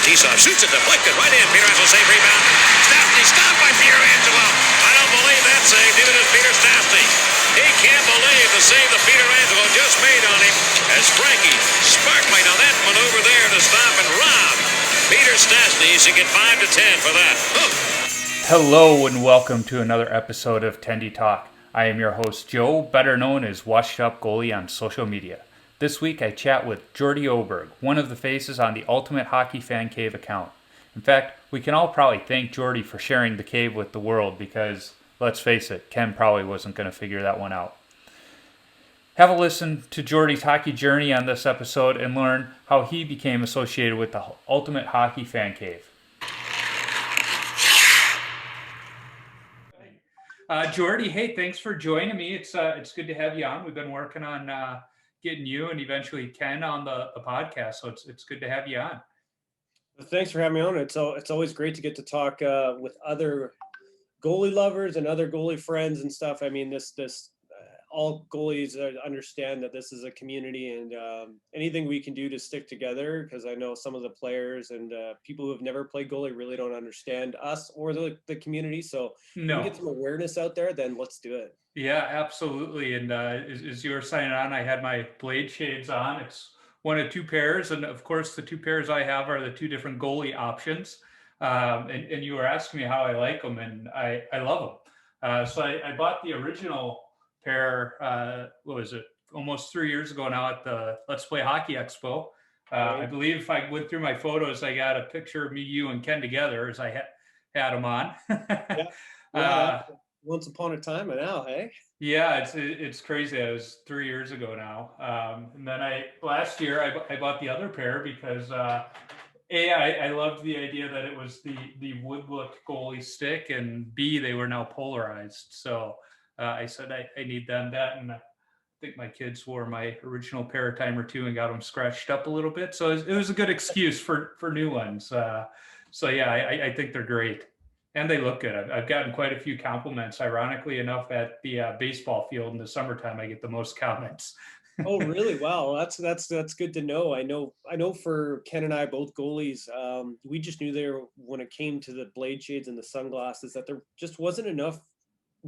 T-Soft shoots it, deflected right in. Pietrangelo save rebound. Stastny stopped by Pietrangelo. I don't believe that save. Neither does Peter Stastny. He can't believe the save that Pietrangelo just made on him as Frankie Sparkly. Now that maneuver there to stop and rob Peter Stastny. He should get 5 to 10 for that. Hello and welcome to another episode of Tendy Talk. I am your host Joe, better known as Washed Up Goalie on social media. This week I chat with Jordi Oberg, one of the faces on the Ultimate Hockey Fan Cave account. In fact, we can all probably thank Jordi for sharing the cave with the world because, let's face it, Ken probably wasn't going to figure that one out. Have a listen to Jordi's hockey journey on this episode and learn how he became associated with the Ultimate Hockey Fan Cave. Jordi, hey, thanks for joining me. It's good to have you on. We've been working on getting you and eventually Ken on the podcast, so it's good to have you on. Thanks for having me on. It's always great to get to talk with other goalie lovers and other goalie friends and stuff. I mean, this all goalies understand that this is a community, and anything we can do to stick together, because I know some of the players and people who have never played goalie really don't understand us or the community. So if we get some awareness out there, then let's do it. Yeah, absolutely. And as you were signing on, I had my blade shades on. It's one of two pairs, and of course the two pairs I have are the two different goalie options. And you were asking me how I like them, and I love them. So I bought the original pair, what was it, almost 3 years ago now at the Let's Play Hockey Expo. I believe if I went through my photos, I got a picture of me, you, and Ken together as I had them on. Yeah. Once upon a time, and now, hey? Yeah, it's crazy. It was 3 years ago now. And then last year I bought the other pair because I loved the idea that it was the wood look goalie stick, and B, they were now polarized. So I said I need them. And I think my kids wore my original pair a time or two and got them scratched up a little bit. So it was a good excuse for new ones. So yeah, I think they're great. And they look good. I've gotten quite a few compliments. Ironically enough, at the baseball field in the summertime, I get the most comments. Oh, really? Wow, that's good to know. I know for Ken and I, both goalies, we just knew there when it came to the blade shades and the sunglasses that there just wasn't enough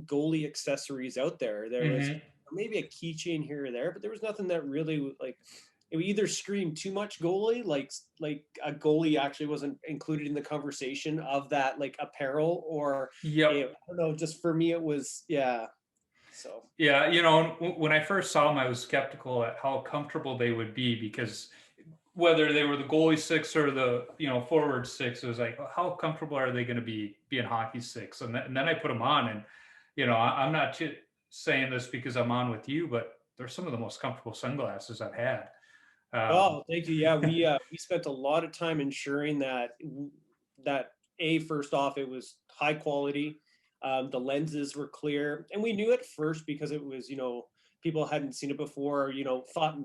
goalie accessories out there. There was maybe a keychain here or there, but there was nothing that really it would either scream too much goalie, like a goalie actually wasn't included in the conversation of that like apparel, or I don't know, just for me it was So yeah, when I first saw them, I was skeptical at how comfortable they would be, because whether they were the goalie sticks or the forward sticks, it was like, how comfortable are they going to be in hockey sticks? And then I put them on, and I'm not saying this because I'm on with you, but they're some of the most comfortable sunglasses I've had. Oh, thank you. Yeah, we spent a lot of time ensuring that first off, it was high quality. The lenses were clear, and we knew at first because it was, people hadn't seen it before, thought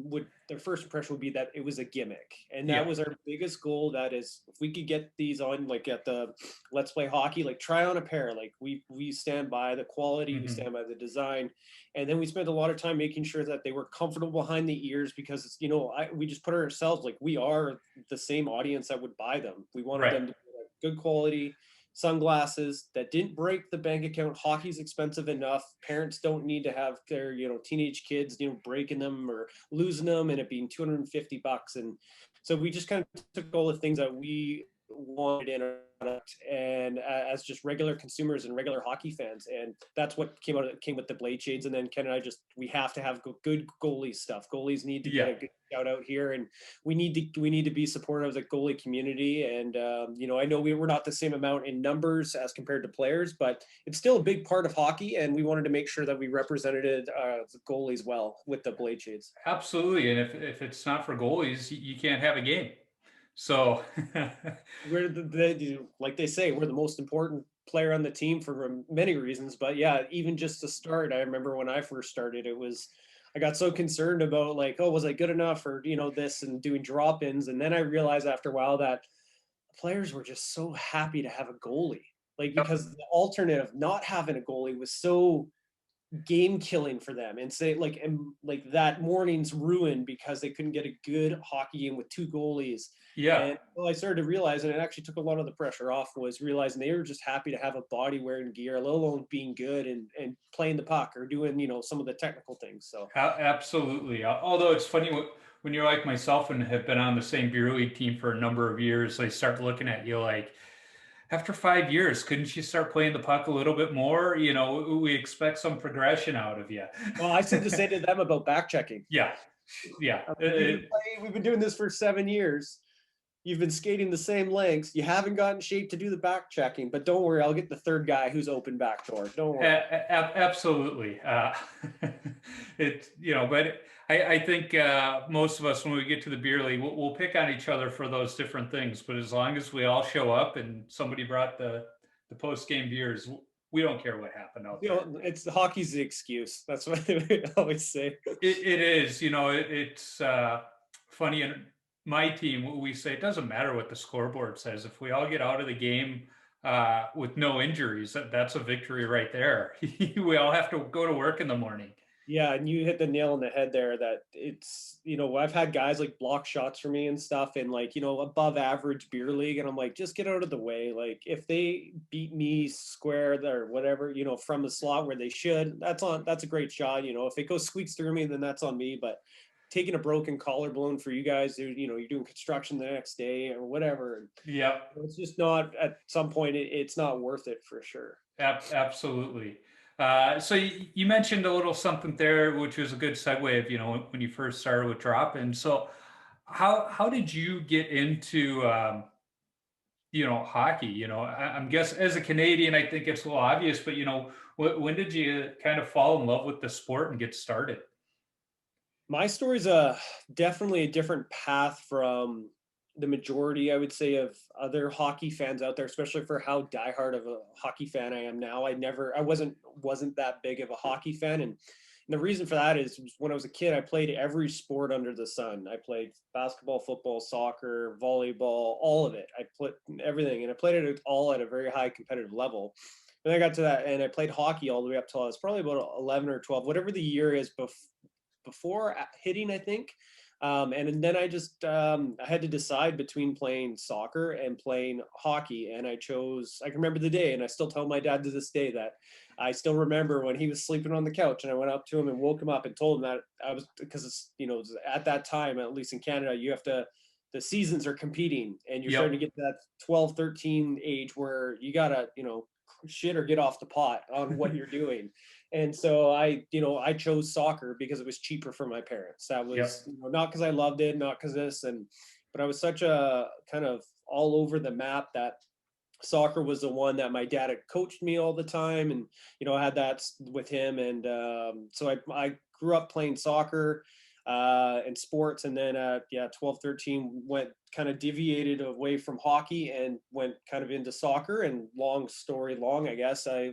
their first impression would be that it was a gimmick. And that was our biggest goal. That is, if we could get these on, like at the Let's Play Hockey, like try on a pair, like we stand by the quality, we stand by the design. And then we spent a lot of time making sure that they were comfortable behind the ears, because it's, we just put ourselves, like, we are the same audience that would buy them. We wanted them to be good quality sunglasses that didn't break the bank account. Hockey's expensive enough. Parents don't need to have their, teenage kids, breaking them or losing them and it being $250. And so we just kind of took all the things that we wanted in our product, and as just regular consumers and regular hockey fans, and that's what came with the blade shades. And then Ken and I we have to have good goalie stuff. Goalies need to get a good shout out here, and we need to be supportive of the goalie community. And I know we're not the same amount in numbers as compared to players, but it's still a big part of hockey, and we wanted to make sure that we represented the goalies well with the blade shades. Absolutely. And if it's not for goalies, you can't have a game. So we're like they say, we're the most important player on the team for many reasons. But yeah, even just to start, I remember when I first started, I got so concerned about like, oh, was I good enough, or this, and doing drop-ins. And then I realized after a while that players were just so happy to have a goalie, like, because the alternative, not having a goalie, was so game killing for them, and say like that morning's ruined because they couldn't get a good hockey game with two goalies. Yeah. And well, I started to realize, and it actually took a lot of the pressure off, was realizing they were just happy to have a body wearing gear, let alone being good and playing the puck or doing, some of the technical things. So Absolutely. Although it's funny when you're like myself and have been on the same beer league team for a number of years, they start looking at you like, after 5 years, couldn't you start playing the puck a little bit more? We expect some progression out of you. well, I said to say to them about back checking. Yeah. Yeah. We've been doing this for 7 years. You've been skating the same lengths. You haven't gotten shape to do the back checking, but don't worry, I'll get the third guy who's open back door. Don't worry. Absolutely. But I think most of us, when we get to the beer league, we'll pick on each other for those different things. But as long as we all show up and somebody brought the post game beers, we don't care what happened out there. It's the hockey's the excuse. That's what they always say. It is. It's funny. In my team, we say it doesn't matter what the scoreboard says. If we all get out of the game with no injuries, that's a victory right there. We all have to go to work in the morning. Yeah, and you hit the nail on the head there that it's, I've had guys like block shots for me and stuff and above average beer league. And I'm like, just get out of the way. Like if they beat me square or whatever, from the slot where they should, that's a great shot. If it goes squeaks through me, then that's on me. But taking a broken collarbone for you guys, you're doing construction the next day or whatever. Yeah. It's just not, at some point, it's not worth it for sure. Absolutely. So you mentioned a little something there, which was a good segue of, when you first started with drop-in. So how did you get into, hockey? I'm guessing as a Canadian, I think it's a little obvious, but, when did you kind of fall in love with the sport and get started? My story's definitely a different path from the majority, I would say, of other hockey fans out there, especially for how diehard of a hockey fan I am now. I wasn't that big of a hockey fan. And the reason for that is when I was a kid, I played every sport under the sun. I played basketball, football, soccer, volleyball, all of it. I played everything, and I played it all at a very high competitive level. And I got to that, and I played hockey all the way up till I was probably about 11 or 12, whatever the year is before hitting, I think. And then I just I had to decide between playing soccer and playing hockey, and I can remember the day, and I still tell my dad to this day that I still remember when he was sleeping on the couch, and I went up to him and woke him up and told him that because it's, at that time, at least in Canada, the seasons are competing, and you're starting to get to that 12, 13 age where you gotta, shit or get off the pot on what you're doing. And so I chose soccer because it was cheaper for my parents. That was not because I loved it, not because but I was such a kind of all over the map that soccer was the one that my dad had coached me all the time. And, I had that with him. And so I grew up playing soccer and sports. And then 12, 13 kind of deviated away from hockey and went kind of into soccer. And long story long, I guess I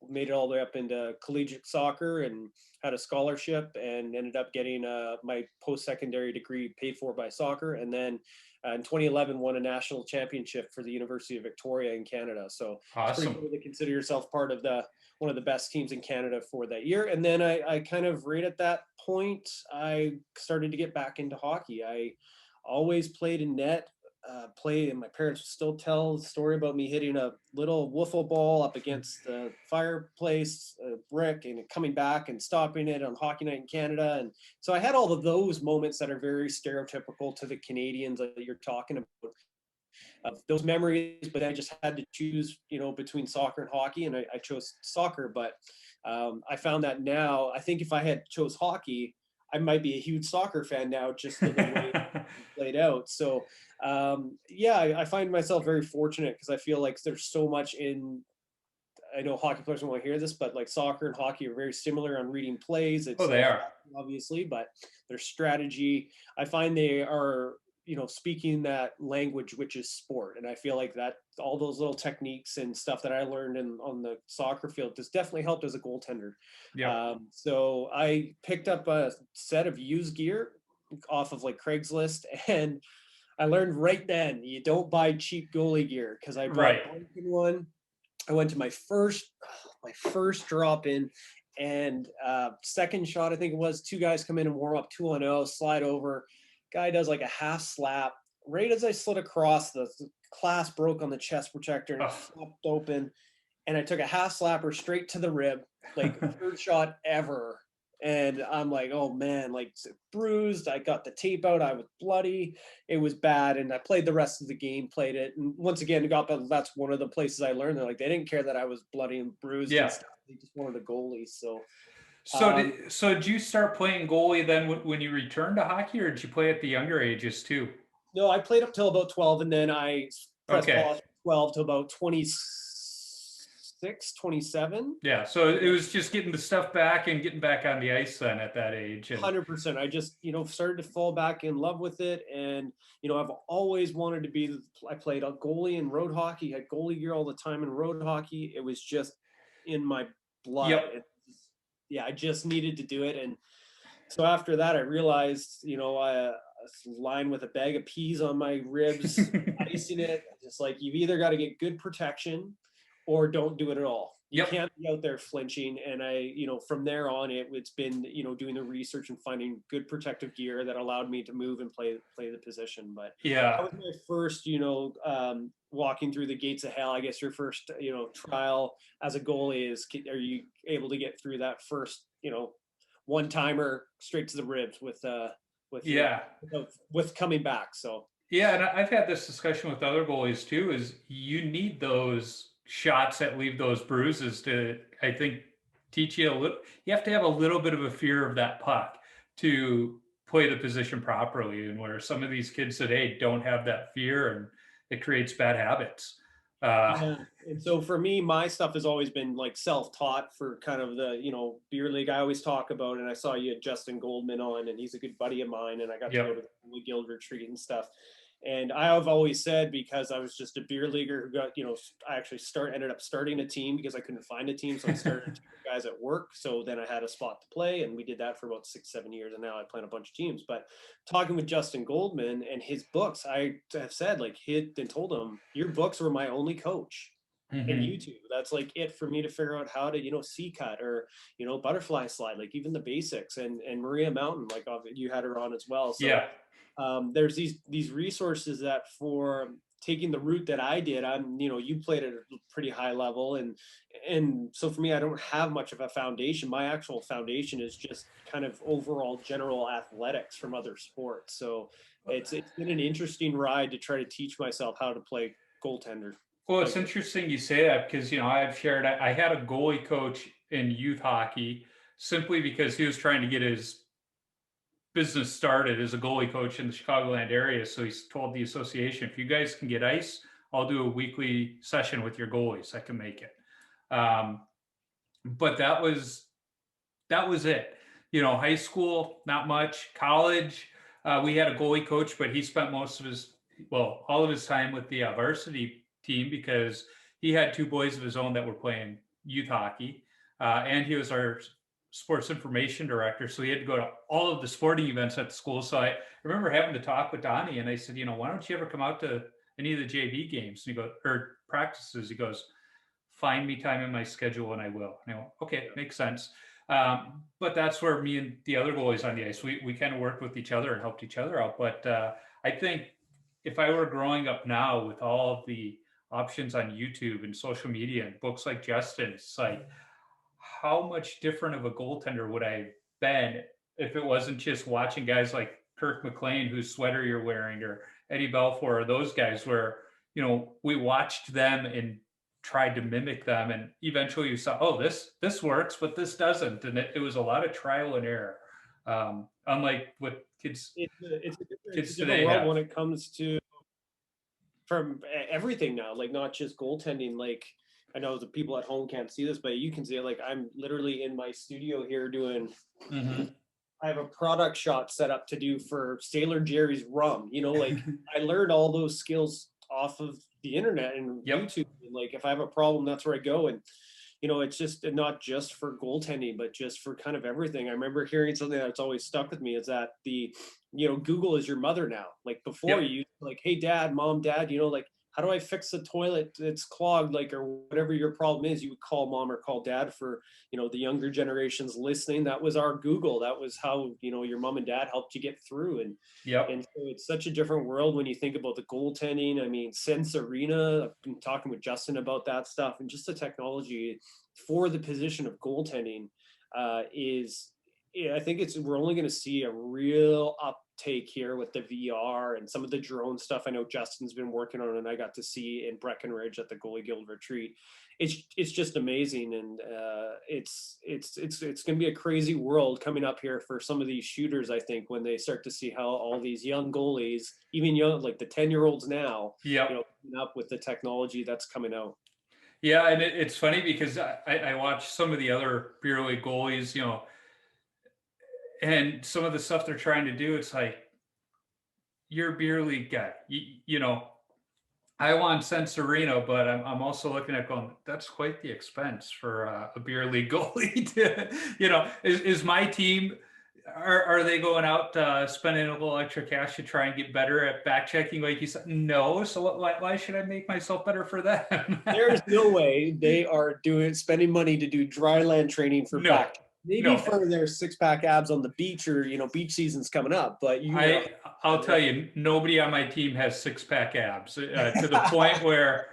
made it all the way up into collegiate soccer and had a scholarship and ended up getting my post-secondary degree paid for by soccer. And then in 2011 won a national championship for the University of Victoria in Canada. So awesome. It's pretty cool to consider yourself part of one of the best teams in Canada for that year. And then I kind of right at that point, I started to get back into hockey. I always played in net, and my parents still tell the story about me hitting a little wiffle ball up against the fireplace, brick, and coming back and stopping it on hockey night in Canada. And so I had all of those moments that are very stereotypical to the Canadians that you're talking about. Those memories, but I just had to choose, between soccer and hockey, and I chose soccer. But I found that now, I think if I had chose hockey, I might be a huge soccer fan now, just in the way it played out. So, I find myself very fortunate because I feel like there's so much I know hockey players won't hear this, but like soccer and hockey are very similar on reading plays. They are. Obviously, but their strategy, I find they are, speaking that language, which is sport. And I feel like that all those little techniques and stuff that I learned on the soccer field has definitely helped as a goaltender. Yeah. So I picked up a set of used gear off of like Craigslist, and I learned right then, you don't buy cheap goalie gear, because I bought one. I went to my first drop-in, And second shot, I think it was, two guys come in and warm up 2-0, slide over. Guy does like a half slap. Right as I slid across, the clasp broke on the chest protector and it Oh. flopped open. And I took a half slapper straight to the rib, like third shot ever. And I'm like, oh man, like bruised. I got the tape out. I was bloody. It was bad. And I played the rest of the game, played it. And once again, that's one of the places I learned that like they didn't care that I was bloody and bruised Yeah. and stuff. They just wanted a goalie. So Did you start playing goalie then when you returned to hockey, or did you play at the younger ages too? no, I played up till about 12, and then I pressed Okay. pause 12 to about 26, 27. Yeah, so it was just getting the stuff back and getting back on the ice then at that age. And 100%. I just, started to fall back in love with it. And, I've always wanted to be, I played a goalie in road hockey, had goalie gear all the time in road hockey. It was just in my blood. Yep. I just needed to do it. And so after that, I realized, I lying with a bag of peas on my ribs, icing it, just like, you've either got to get good protection or don't do it at all. You Yep. can't be out there flinching. And I, from there on, it's been, doing the research and finding good protective gear that allowed me to move and play the position. But Yeah. that was my first, walking through the gates of hell. I guess your first, trial as a goalie is, are you able to get through that first, one timer straight to the ribs with Yeah. with coming back. So Yeah, and I've had this discussion with other goalies too, is you need those shots that leave those bruises to, I think, teach you a little, you have to have a little bit of a fear of that puck to play the position properly. And where some of these kids today don't have that fear, and it creates bad habits. yeah. And so for me, my stuff has always been like self-taught for kind of the, beer league I always talk about. And I saw you had Justin Goldman on, and he's a good buddy of mine. And I got to go to the Guild retreat and stuff. And I have always said, because I was just a beer leaguer who got, I actually ended up starting a team because I couldn't find a team. So I started guys at work. So then I had a spot to play, and we did that for about 6-7 years. And now I play in a bunch of teams. But talking with Justin Goldman and his books, I have said, like, and told him, your books were my only coach. And YouTube, that's like it for me to figure out how to, C cut or, butterfly slide, like even the basics. And Maria Mountain, like you had her on as well. So Yeah. There's these resources that for taking the route that I did, you played at a pretty high level. And so for me, I don't have much of a foundation. My actual foundation is just kind of overall general athletics from other sports. So it's been an interesting ride to try to teach myself how to play goaltender. Well, it's interesting you say that because, I've shared, I had a goalie coach in youth hockey simply because he was trying to get his business started as a goalie coach in the Chicagoland area. So he's told the association, if you guys can get ice, I'll do a weekly session with your goalies. I can make it. But that was it. High school, not much. College, we had a goalie coach, but he spent all of his time with the varsity team because he had two boys of his own that were playing youth hockey. And he was our sports information director. So he had to go to all of the sporting events at the school. So I remember having to talk with Donnie, and I said, why don't you ever come out to any of the JV games? And he goes, or practices. He goes, find me time in my schedule and I will. And I went, okay, makes sense. But that's where me and the other goalies on the ice, we kind of worked with each other and helped each other out. But I think if I were growing up now with all of the options on YouTube and social media and books like Justin, it's like, how much different of a goaltender would I have been if it wasn't just watching guys like Kirk McLean, whose sweater you're wearing, or Eddie Belfour, or those guys where, we watched them and tried to mimic them. And eventually you saw, oh, this works, but this doesn't. And it was a lot of trial and error. Unlike what kids today have. When it comes to from everything now, like not just goaltending, like I know the people at home can't see this, but you can see it. Like I'm literally in my studio here doing, I have a product shot set up to do for Sailor Jerry's rum, like I learned all those skills off of the internet and YouTube. And like, if I have a problem, that's where I go. And, it's just not just for goaltending, but just for kind of everything. I remember hearing something that's always stuck with me is that Google is your mother now. Like before you like, hey, dad, mom, dad, like how do I fix the toilet? It's clogged, like, or whatever your problem is, you would call mom or call dad. For, the younger generations listening, that was our Google. That was how, your mom and dad helped you get through. Yep. And so it's such a different world when you think about the goaltending. I mean, Sense Arena, I've been talking with Justin about that stuff, and just the technology for the position of goaltending is, yeah, I think we're only going to see a real uptake here with the VR and some of the drone stuff. I know Justin's been working on, and I got to see in Breckenridge at the Goalie Guild retreat. It's just amazing, and it's going to be a crazy world coming up here for some of these shooters. I think when they start to see how all these young goalies, even young, like the 10-year-olds now, Yep. coming up with the technology that's coming out. Yeah, and it's funny because I watch some of the other beer league goalies, and some of the stuff they're trying to do. It's like, you're a beer league guy, I want Sense Arena, but I'm also looking at going, that's quite the expense for a beer league goalie. Is my team, are they going out spending a little extra cash to try and get better at back checking, like you said? No. So why should I make myself better for them? There's no way they are spending money to do dry land training for back. Maybe for their 6-pack abs on the beach, or beach season's coming up. But I'll tell you, nobody on my team has 6-pack abs to the point where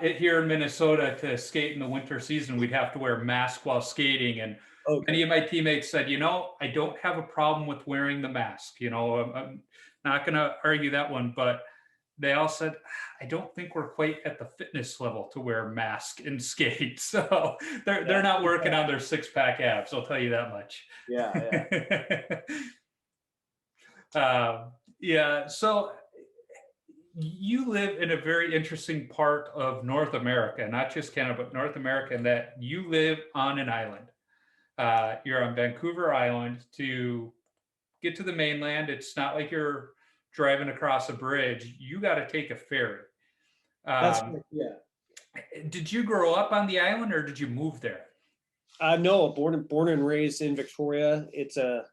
here in Minnesota, to skate in the winter season, we'd have to wear a mask while skating. And many of my teammates said, I don't have a problem with wearing the mask. I'm not going to argue that one, but they all said, I don't think we're quite at the fitness level to wear a mask and skate. So they're not working on their 6-pack abs. I'll tell you that much. Yeah. So you live in a very interesting part of North America, not just Canada, but North America, in that you live on an island. You're on Vancouver Island. To get to the mainland, it's not like you're driving across a bridge. You got to take a ferry. That's correct, yeah. Did you grow up on the island, or did you move there? No, born and raised in Victoria. It's a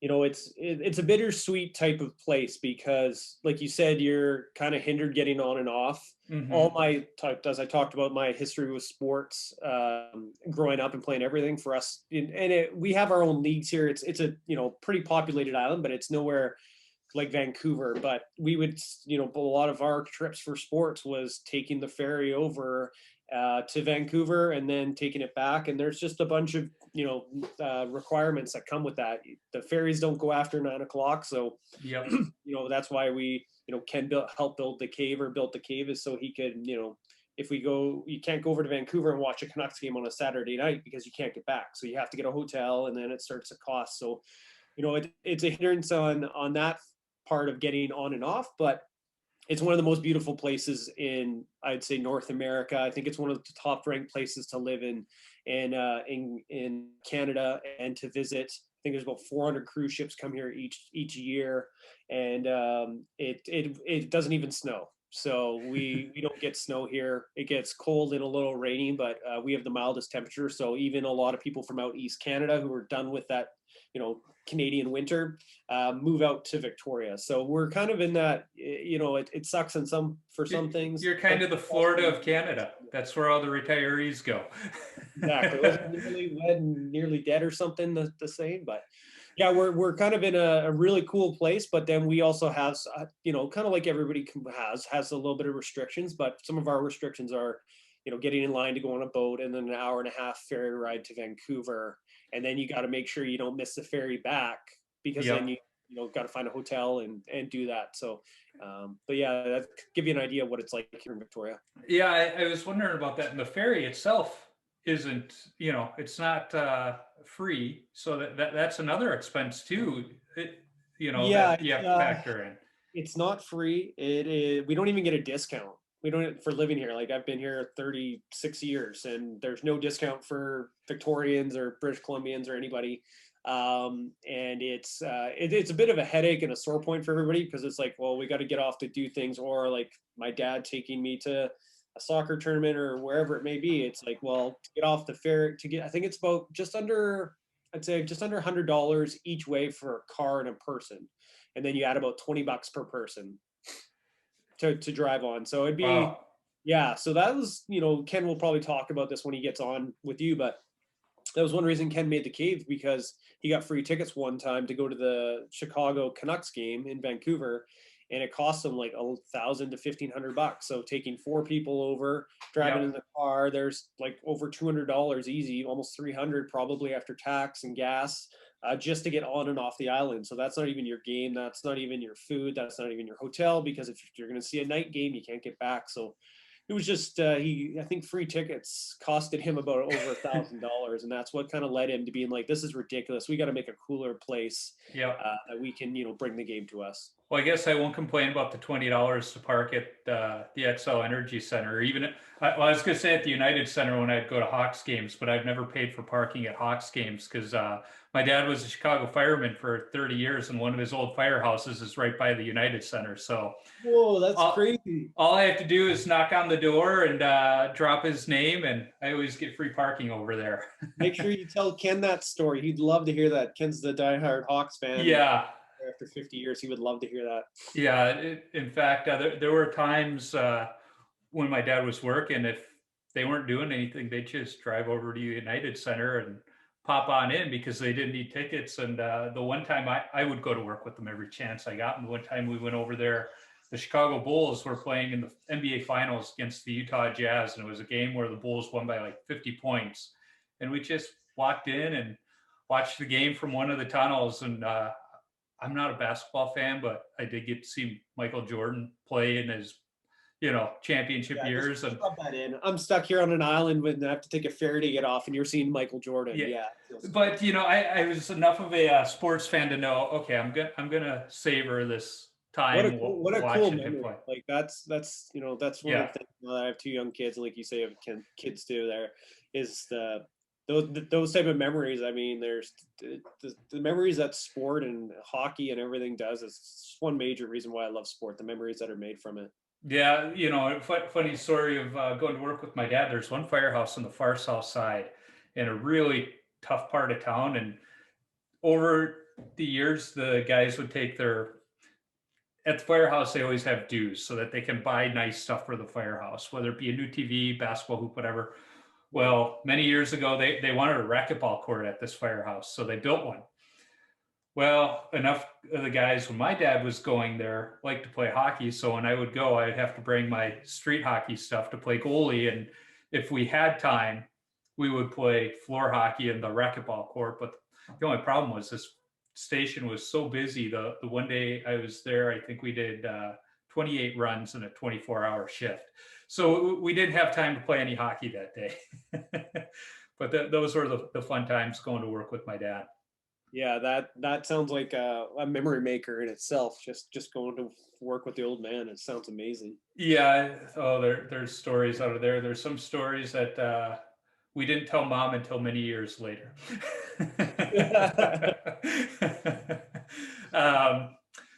it's a bittersweet type of place because, like you said, you're kind of hindered getting on and off. Mm-hmm. All as I talked about, my history with sports, growing up and playing everything for us, we have our own leagues here. It's a pretty populated island, but it's nowhere like Vancouver. But we would, a lot of our trips for sports was taking the ferry over to Vancouver and then taking it back. And there's just a bunch of, requirements that come with that. The ferries don't go after 9 o'clock. So, yep. That's why we, Ken help build the cave, or built the cave, is so he could, if we go, you can't go over to Vancouver and watch a Canucks game on a Saturday night because you can't get back. So you have to get a hotel, and then it starts to cost. So, it's a hindrance on that part of getting on and off, but it's one of the most beautiful places in, I'd say, North America. I think it's one of the top ranked places to live in Canada and to visit. I think there's about 400 cruise ships come here each year, and it doesn't even snow. So we don't get snow here. It gets cold and a little rainy, but we have the mildest temperature. So even a lot of people from out East Canada who are done with that, Canadian winter, move out to Victoria. So we're kind of in that, it sucks for some things. You're kind of the Florida of Canada. That's where all the retirees go. Exactly. It was nearly wed and nearly dead or something the same, but yeah, we're kind of in a really cool place. But then we also have, kind of like everybody has a little bit of restrictions, but some of our restrictions are, getting in line to go on a boat, and then an hour and a half ferry ride to Vancouver. And then you got to make sure you don't miss the ferry back, because then you got to find a hotel and do that. So, but yeah, that give you an idea of what it's like here in Victoria. Yeah, I was wondering about that. And the ferry itself isn't, it's not free. So that's another expense too. That you have to factor in. It's not free. It is. We don't even get a discount. We don't, for living here. Like, I've been here 36 years, and there's no discount for Victorians or British Columbians or anybody. And it's a bit of a headache and a sore point for everybody, because it's like, well, we got to get off to do things, or like my dad taking me to a soccer tournament or wherever it may be. It's like, well, to get off the ferry, I think it's about just under $100 each way for a car and a person. And then you add about $20 per person. to drive on. So it'd be, Wow. yeah. So that was, Ken will probably talk about this when he gets on with you, but that was one reason Ken made the cave, because he got free tickets one time to go to the Chicago Canucks game in Vancouver, and it cost him like $1,000 to $1,500. So taking 4 people over, driving in Yep. the car, there's like over $200 easy, almost 300 probably after tax and gas, just to get on and off the island. So that's not even your game, that's not even your food, that's not even your hotel, because if you're going to see a night game, you can't get back. So it was just I think free tickets costed him about over $1,000, and that's what kind of led him to being like, this is ridiculous, we got to make a cooler place Yep. that we can bring the game to us. Well, I guess I won't complain about the $20 to park at the XL Energy Center, or even I was going to say at the United Center when I'd go to Hawks games, but I've never paid for parking at Hawks games because my dad was a Chicago fireman for 30 years, and one of his old firehouses is right by the United Center. So Whoa, that's all, crazy. all I have to do is knock on the door and drop his name, and I always get free parking over there. Make sure you tell Ken that story. He'd love to hear that. Ken's the diehard Hawks fan. Yeah. After 50 years, he would love to hear that. Yeah. In fact, there were times when my dad was working, if they weren't doing anything, they'd just drive over to United Center and pop on in because they didn't need tickets. And the one time I would go to work with them every chance I got. And one time we went over there, the Chicago Bulls were playing in the NBA Finals against the Utah Jazz. And it was a game where the Bulls won by like 50 points. And we just walked in and watched the game from one of the tunnels. And I'm not a basketball fan, but I did get to see Michael Jordan play in his, championship years. And rub that in. I'm stuck here on an island when I have to take a ferry to get off, and you're seeing Michael Jordan. Yeah. But I was enough of a sports fan to know, okay, I'm gonna savor this time. What a cool memory. Play. Like that's that's one of the things that I have 2 young kids, and like you say, kids do. There is those type of memories. I mean, there's the memories that sport and hockey and everything does. Is one major reason why I love sport. The memories that are made from it. Yeah, funny story of going to work with my dad. There's one firehouse on the far south side in a really tough part of town. And over the years, the guys would take at the firehouse, they always have dues so that they can buy nice stuff for the firehouse, whether it be a new TV, basketball hoop, whatever. Well, many years ago, they wanted a racquetball court at this firehouse, so they built one. Well, enough of the guys when my dad was going there liked to play hockey. So when I would go, I'd have to bring my street hockey stuff to play goalie. And if we had time, we would play floor hockey in the racquetball court. But the only problem was this station was so busy. The one day I was there, I think we did 28 runs in a 24-hour shift. So we didn't have time to play any hockey that day. But those were the fun times going to work with my dad. Yeah, that sounds like a memory maker in itself. Just going to work with the old man, it sounds amazing. Yeah. Oh, there's stories out of there. There's some stories that we didn't tell mom until many years later.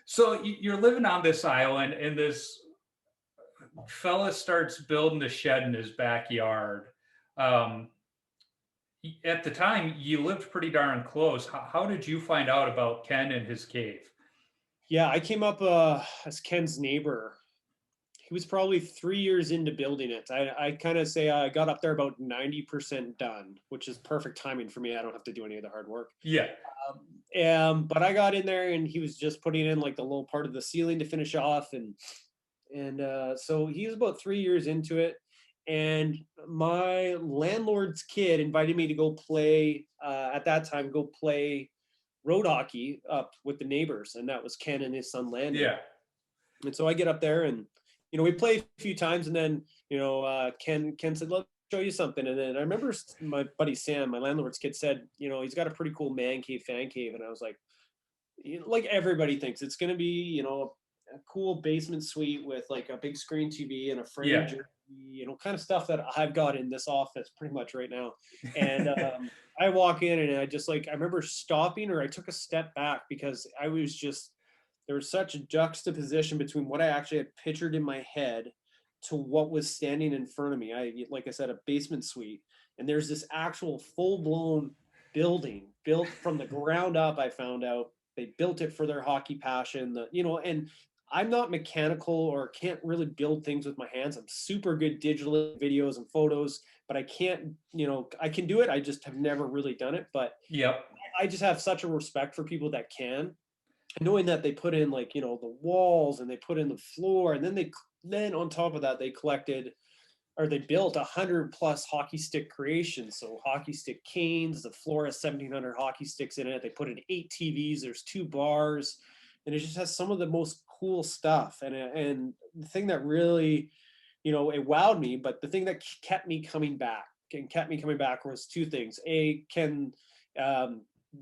So you're living on this island, and this fella starts building a shed in his backyard. At the time, you lived pretty darn close. How did you find out about Ken and his cave? Yeah, I came up as Ken's neighbor. He was probably 3 years into building it. I kind of say I got up there about 90% done, which is perfect timing for me. I don't have to do any of the hard work. Yeah. But I got in there, and he was just putting in like the little part of the ceiling to finish off, and so he was about 3 years into it. And my landlord's kid invited me to go play, at that time, road hockey up with the neighbors. And that was Ken and his son Landon. Yeah. And so I get up there, and, we play a few times, and then, Ken said, let's show you something. And then I remember my buddy Sam, my landlord's kid, said, he's got a pretty cool man cave, fan cave. And I was like, like everybody thinks it's going to be, a cool basement suite with like a big screen TV and a frame jersey, kind of stuff that I've got in this office pretty much right now. And I walk in, and I remember stopping, or I took a step back, because there was such a juxtaposition between what I actually had pictured in my head to what was standing in front of me. Like I said, a basement suite, and there's this actual full-blown building built from the ground up. I found out they built it for their hockey passion, and I'm not mechanical or can't really build things with my hands. I'm super good digital videos and photos, but I can't, I can do it. I just have never really done it. But Yep. I just have such a respect for people that can, knowing that they put in like, the walls and they put in the floor, and then on top of that, they collected or they built 100+ hockey stick creations. So hockey stick canes, the floor has 1,700 hockey sticks in it. They put in 8 TVs, there's 2 bars, and it just has some of the most cool stuff. And the thing that really, it wowed me, but the thing that kept me coming back was 2 things. The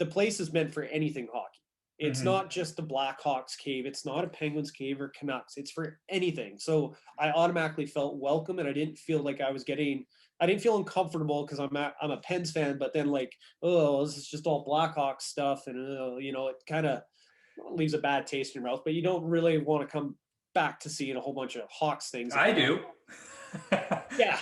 place is meant for anything hockey. It's not just the Blackhawks cave. It's not a Penguins cave or Canucks. It's for anything. So I automatically felt welcome, and I didn't feel like I didn't feel uncomfortable because I'm a Pens fan, but then like, oh, this is just all Blackhawks stuff. And, it kind of leaves a bad taste in your mouth, but you don't really want to come back to seeing a whole bunch of Hawks things. I do. Yeah.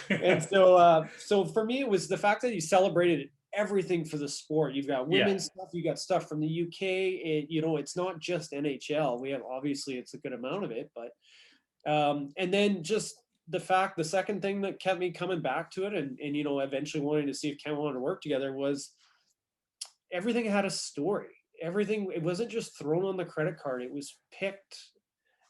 And so for me, it was the fact that you celebrated everything for the sport. You've got women's stuff, you got stuff from the UK. It's not just NHL. We have, obviously it's a good amount of it, but and then just the second thing that kept me coming back to it and eventually wanting to see if Ken wanted to work together was everything had a story. Everything, it wasn't just thrown on the credit card. It was picked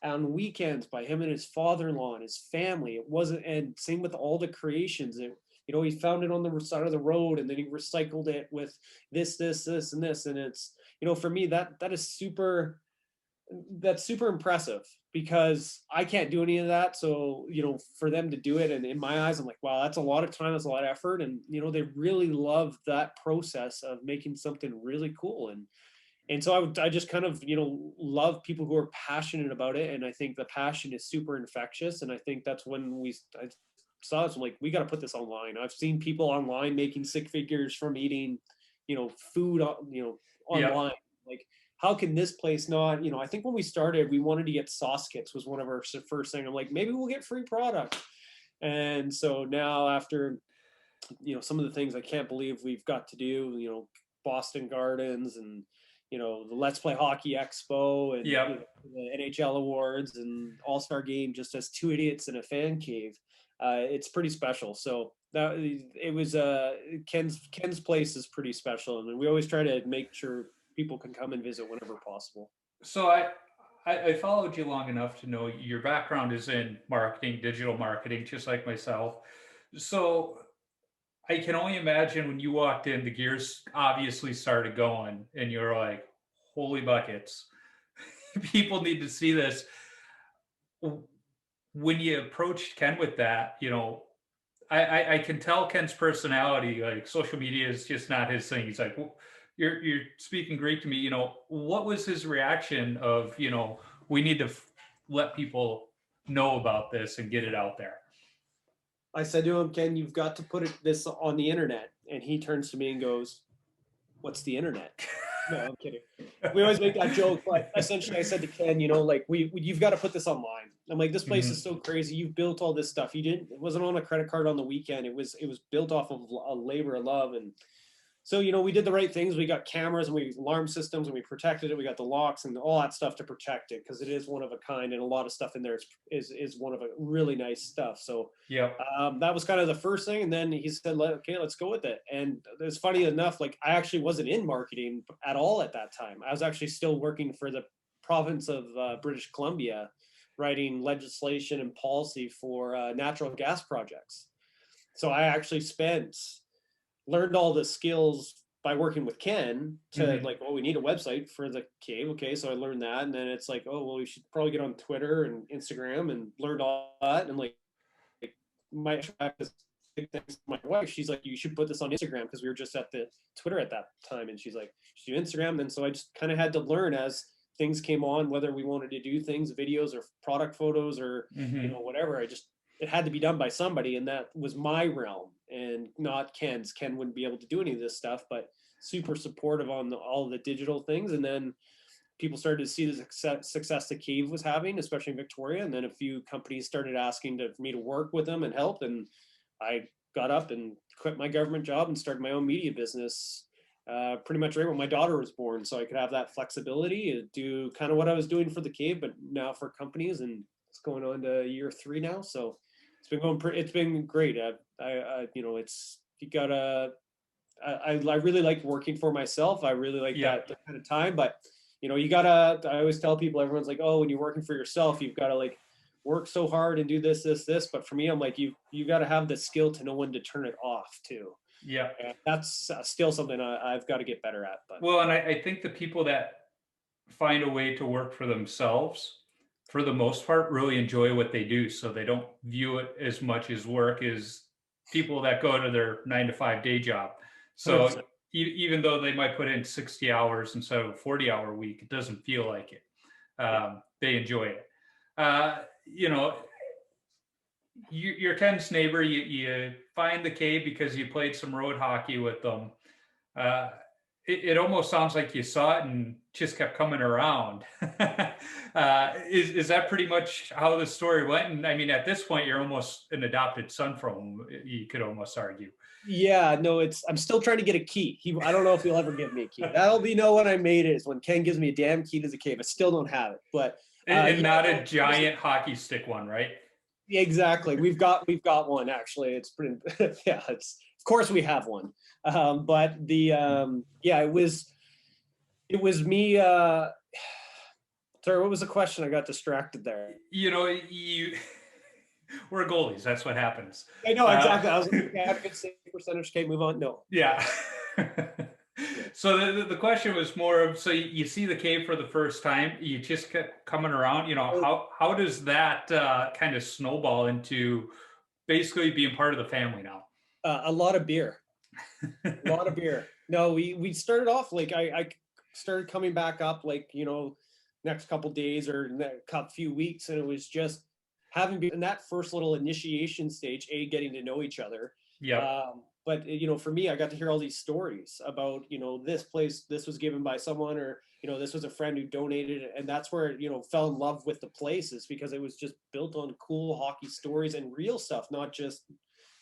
on weekends by him and his father-in-law and his family. It wasn't, and same with all the creations. He found it on the side of the road, and then he recycled it with this, and this. And it's, for me, that's super impressive, because I can't do any of that. So, for them to do it, and in my eyes, I'm like, wow, that's a lot of time, that's a lot of effort. And, they really love that process of making something really cool. And so I just kind of, love people who are passionate about it. And I think the passion is super infectious. And I think that's when I saw this, I'm like, we got to put this online. I've seen people online making stick figures from eating, food, online. Yep. Like, how can this place not, I think when we started, we wanted to get sauce kits was one of our first thing. I'm like, maybe we'll get free product. And so now after, some of the things I can't believe we've got to do, Boston Gardens and, the Let's Play Hockey Expo and Yep. The NHL Awards and All-Star Game just as 2 idiots in a fan cave. It's pretty special. So that it was Ken's place is pretty special, and we always try to make sure people can come and visit whenever possible. So I followed you long enough to know your background is in marketing, digital marketing, just like myself. So I can only imagine when you walked in, the gears obviously started going, and you're like, holy buckets. People need to see this. When you approached Ken with that, I can tell Ken's personality, like social media is just not his thing. He's like, well, you're speaking Greek to me. What was his reaction of, we need to let people know about this and get it out there? I said to him, Ken, you've got to put this on the internet. And he turns to me and goes, what's the internet? No, I'm kidding. We always make that joke, but essentially I said to Ken, like you've got to put this online. I'm like, this place is so crazy. You've built all this stuff. It wasn't on a credit card on the weekend. It was built off of a labor of love. And so, we did the right things. We got cameras and we alarm systems and we protected it. We got the locks and all that stuff to protect it because it is one of a kind, and a lot of stuff in there is one of a really nice stuff. So yeah, that was kind of the first thing. And then he said, okay, let's go with it. And it's funny enough, like I actually wasn't in marketing at all at that time. I was actually still working for the province of British Columbia, writing legislation and policy for natural gas projects. So I actually learned all the skills by working with Ken to like, oh, we need a website for the cave. Okay. So I learned that. And then it's like, oh, well, we should probably get on Twitter and Instagram, and learned all that. And like my wife, she's like, you should put this on Instagram, because we were just at the Twitter at that time. And she's like, should do Instagram. And so I just kind of had to learn as things came on, whether we wanted to do things, videos or product photos or, whatever. It had to be done by somebody, and that was my realm and not Ken's. Ken wouldn't be able to do any of this stuff, but super supportive on all of the digital things. And then people started to see the success the cave was having, especially in Victoria. And then a few companies started asking for me to work with them and help. And I got up and quit my government job and started my own media business pretty much right when my daughter was born, so I could have that flexibility, do kind of what I was doing for the cave, but now for companies, and it's going on to year 3 now. So it's been it's been great. It's you gotta. I really like working for myself. I really like that kind of time, but you gotta. I always tell people, everyone's like, oh, when you're working for yourself, you've got to like work so hard and do this, this, this. But for me, I'm like, you got to have the skill to know when to turn it off too. Yeah. And that's still something I've got to get better at. But well, and I think the people that find a way to work for themselves, for the most part, really enjoy what they do. So they don't view it as much as work as people that go to their 9 to 5 day job. So 100%. Even though they might put in 60 hours instead of a 40-hour week, it doesn't feel like it. They enjoy it. Your Ken's neighbor, you find the cave because you played some road hockey with them. It almost sounds like you saw it and just kept coming around. Is that pretty much how the story went? And I mean, at this point, you're almost an adopted son from him, you could almost argue. Yeah, no, I'm still trying to get a key. I don't know if he'll ever give me a key. That'll be when I made it, is when Ken gives me a damn key to the cave. I still don't have it, but not a giant hockey stick one, right? Yeah, exactly. We've got one actually. It's pretty. Yeah, of course we have one. But it was me. Sorry, what was the question? I got distracted there. We're goalies. That's what happens. I know exactly. I was like, yeah, good save percentage. Okay, move on. No. Yeah. So the question was more of, so you see the cave for the first time, you just kept coming around, how does that kind of snowball into basically being part of the family now? A lot of beer. A lot of beer. No, we started off like I started coming back up like, next couple days or a few weeks, and it was just having been in that first little initiation stage, getting to know each other. Yeah. But for me, I got to hear all these stories about this place, this was given by someone, or this was a friend who donated, and that's where fell in love with the places, because it was just built on cool hockey stories and real stuff, not just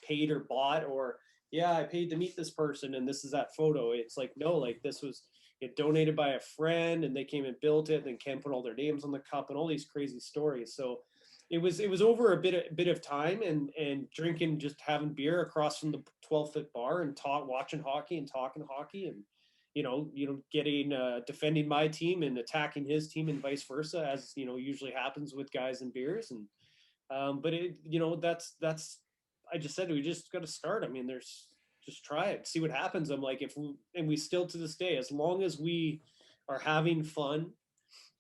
paid or bought, or I paid to meet this person and this is that photo. It's like, no, like this was donated by a friend and they came and built it, and then Ken put all their names on the cup and all these crazy stories. So it was over a bit of time and drinking, just having beer across from the 12-foot bar and watching hockey and talking hockey, and getting defending my team and attacking his team and vice versa, as usually happens with guys and beers. And but that's I just said, we just got to start. I mean, just try it, see what happens. I'm like, we still to this day, as long as we are having fun,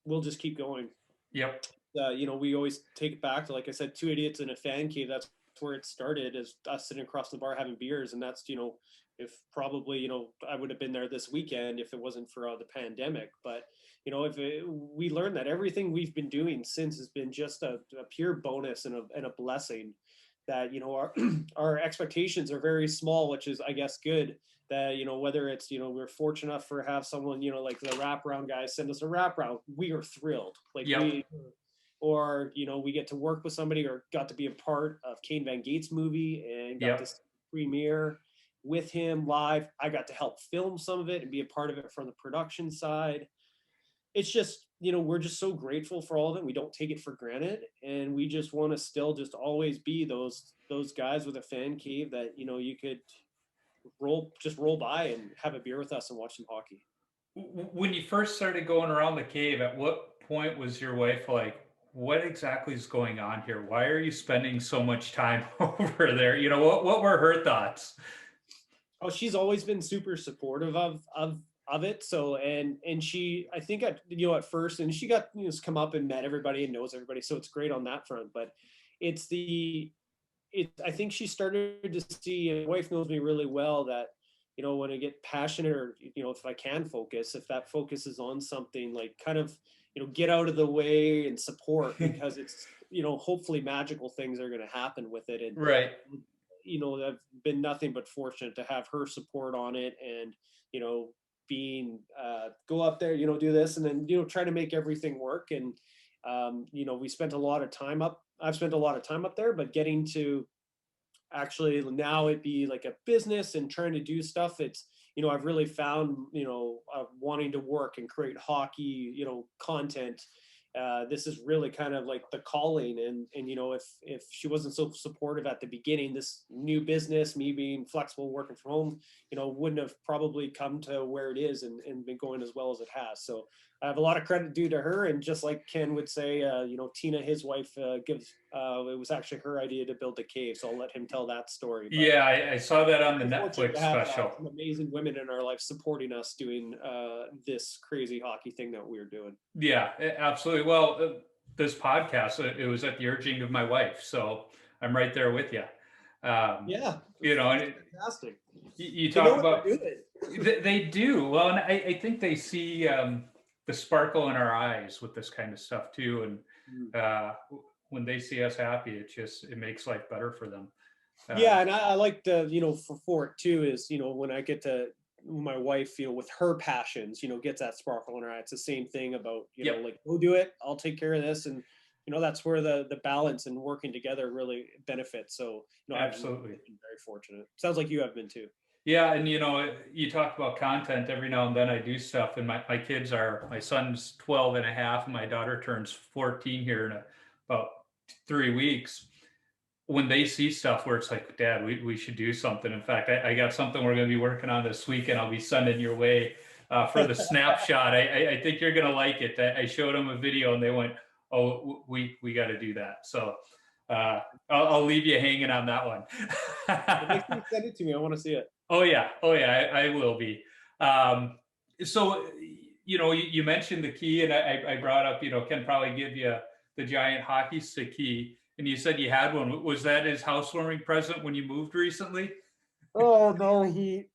we'll just keep going. Yep. We always take it back to, like I said, 2 idiots in a fan cave. That's where it started, as us sitting across the bar having beers. And that's, if probably, I would have been there this weekend if it wasn't for the pandemic. But, we learned that everything we've been doing since has been just a pure bonus and a blessing. That, our expectations are very small, which is, I guess, good. That, whether it's, we're fortunate enough for have someone, like the wraparound guys send us a wraparound, we are thrilled. Like, yep. Or we get to work with somebody, or got to be a part of Kane Van Gate's movie and got to premiere with him live. I got to help film some of it and be a part of it from the production side. It's just, we're just so grateful for all of it. We don't take it for granted, and we just want to still just always be those guys with a fan cave that you could roll by and have a beer with us and watch some hockey. When you first started going around the cave, at what point was your wife like, what exactly is going on here? Why are you spending so much time over there? What were her thoughts? Oh, she's always been super supportive of it. So, and she, I think at first, and she got, come up and met everybody and knows everybody. So it's great on that front, but I think she started to see, and my wife knows me really well, that, when I get passionate, or, if I can focus, if that focus is on something, like kind of, get out of the way and support, because it's, hopefully magical things are going to happen with it. And right. I've been nothing but fortunate to have her support on it, and, being, go up there, do this, and then, try to make everything work. And, we spent a lot of time I've spent a lot of time up there, but getting to actually now it be like a business and trying to do stuff, I've really found, wanting to work and create hockey, content. This is really kind of like the calling, and if she wasn't so supportive at the beginning, this new business, me being flexible, working from home, wouldn't have probably come to where it is and been going as well as it has. So I have a lot of credit due to her, and just like Ken would say, Tina, his wife, gives. It was actually her idea to build the cave, so I'll let him tell that story. But Yeah, I saw that on the we're fortunate Netflix to have special. some amazing women in our life supporting us doing this crazy hockey thing that we're doing. Yeah, absolutely. Well, this podcast, it was at the urging of my wife, so I'm right there with you. Yeah, And fantastic. you They know talk what about, they're doing. they do well, and I think they see the sparkle in our eyes with this kind of stuff too, and when they see us happy, it makes life better for them. Yeah, and I like the, for it too is, when I get to my wife, with her passions, gets that sparkle in her eye. It's the same thing about, Yep. like, go do it, I'll take care of this. And, that's where the balance and working together really benefits. So, Absolutely. I've been very fortunate. Sounds like you have been too. Yeah, and you talk about content. Every now and then I do stuff, and my kids my son's 12 and a half, and my daughter turns 14 here in about 3 weeks. When they see stuff where it's like, Dad, we should do something. In fact, I got something we're going to be working on this week, and I'll be sending your way for the snapshot. I think you're going to like it. I showed them a video, and they went, oh, we got to do that. So I'll leave you hanging on that one. Make sure you send it to me. I want to see it. Oh yeah, I will be. So you mentioned the key, and I brought up, Ken probably give you the giant hockey stick key, and you said you had one. Was that his housewarming present when you moved recently? Oh no, he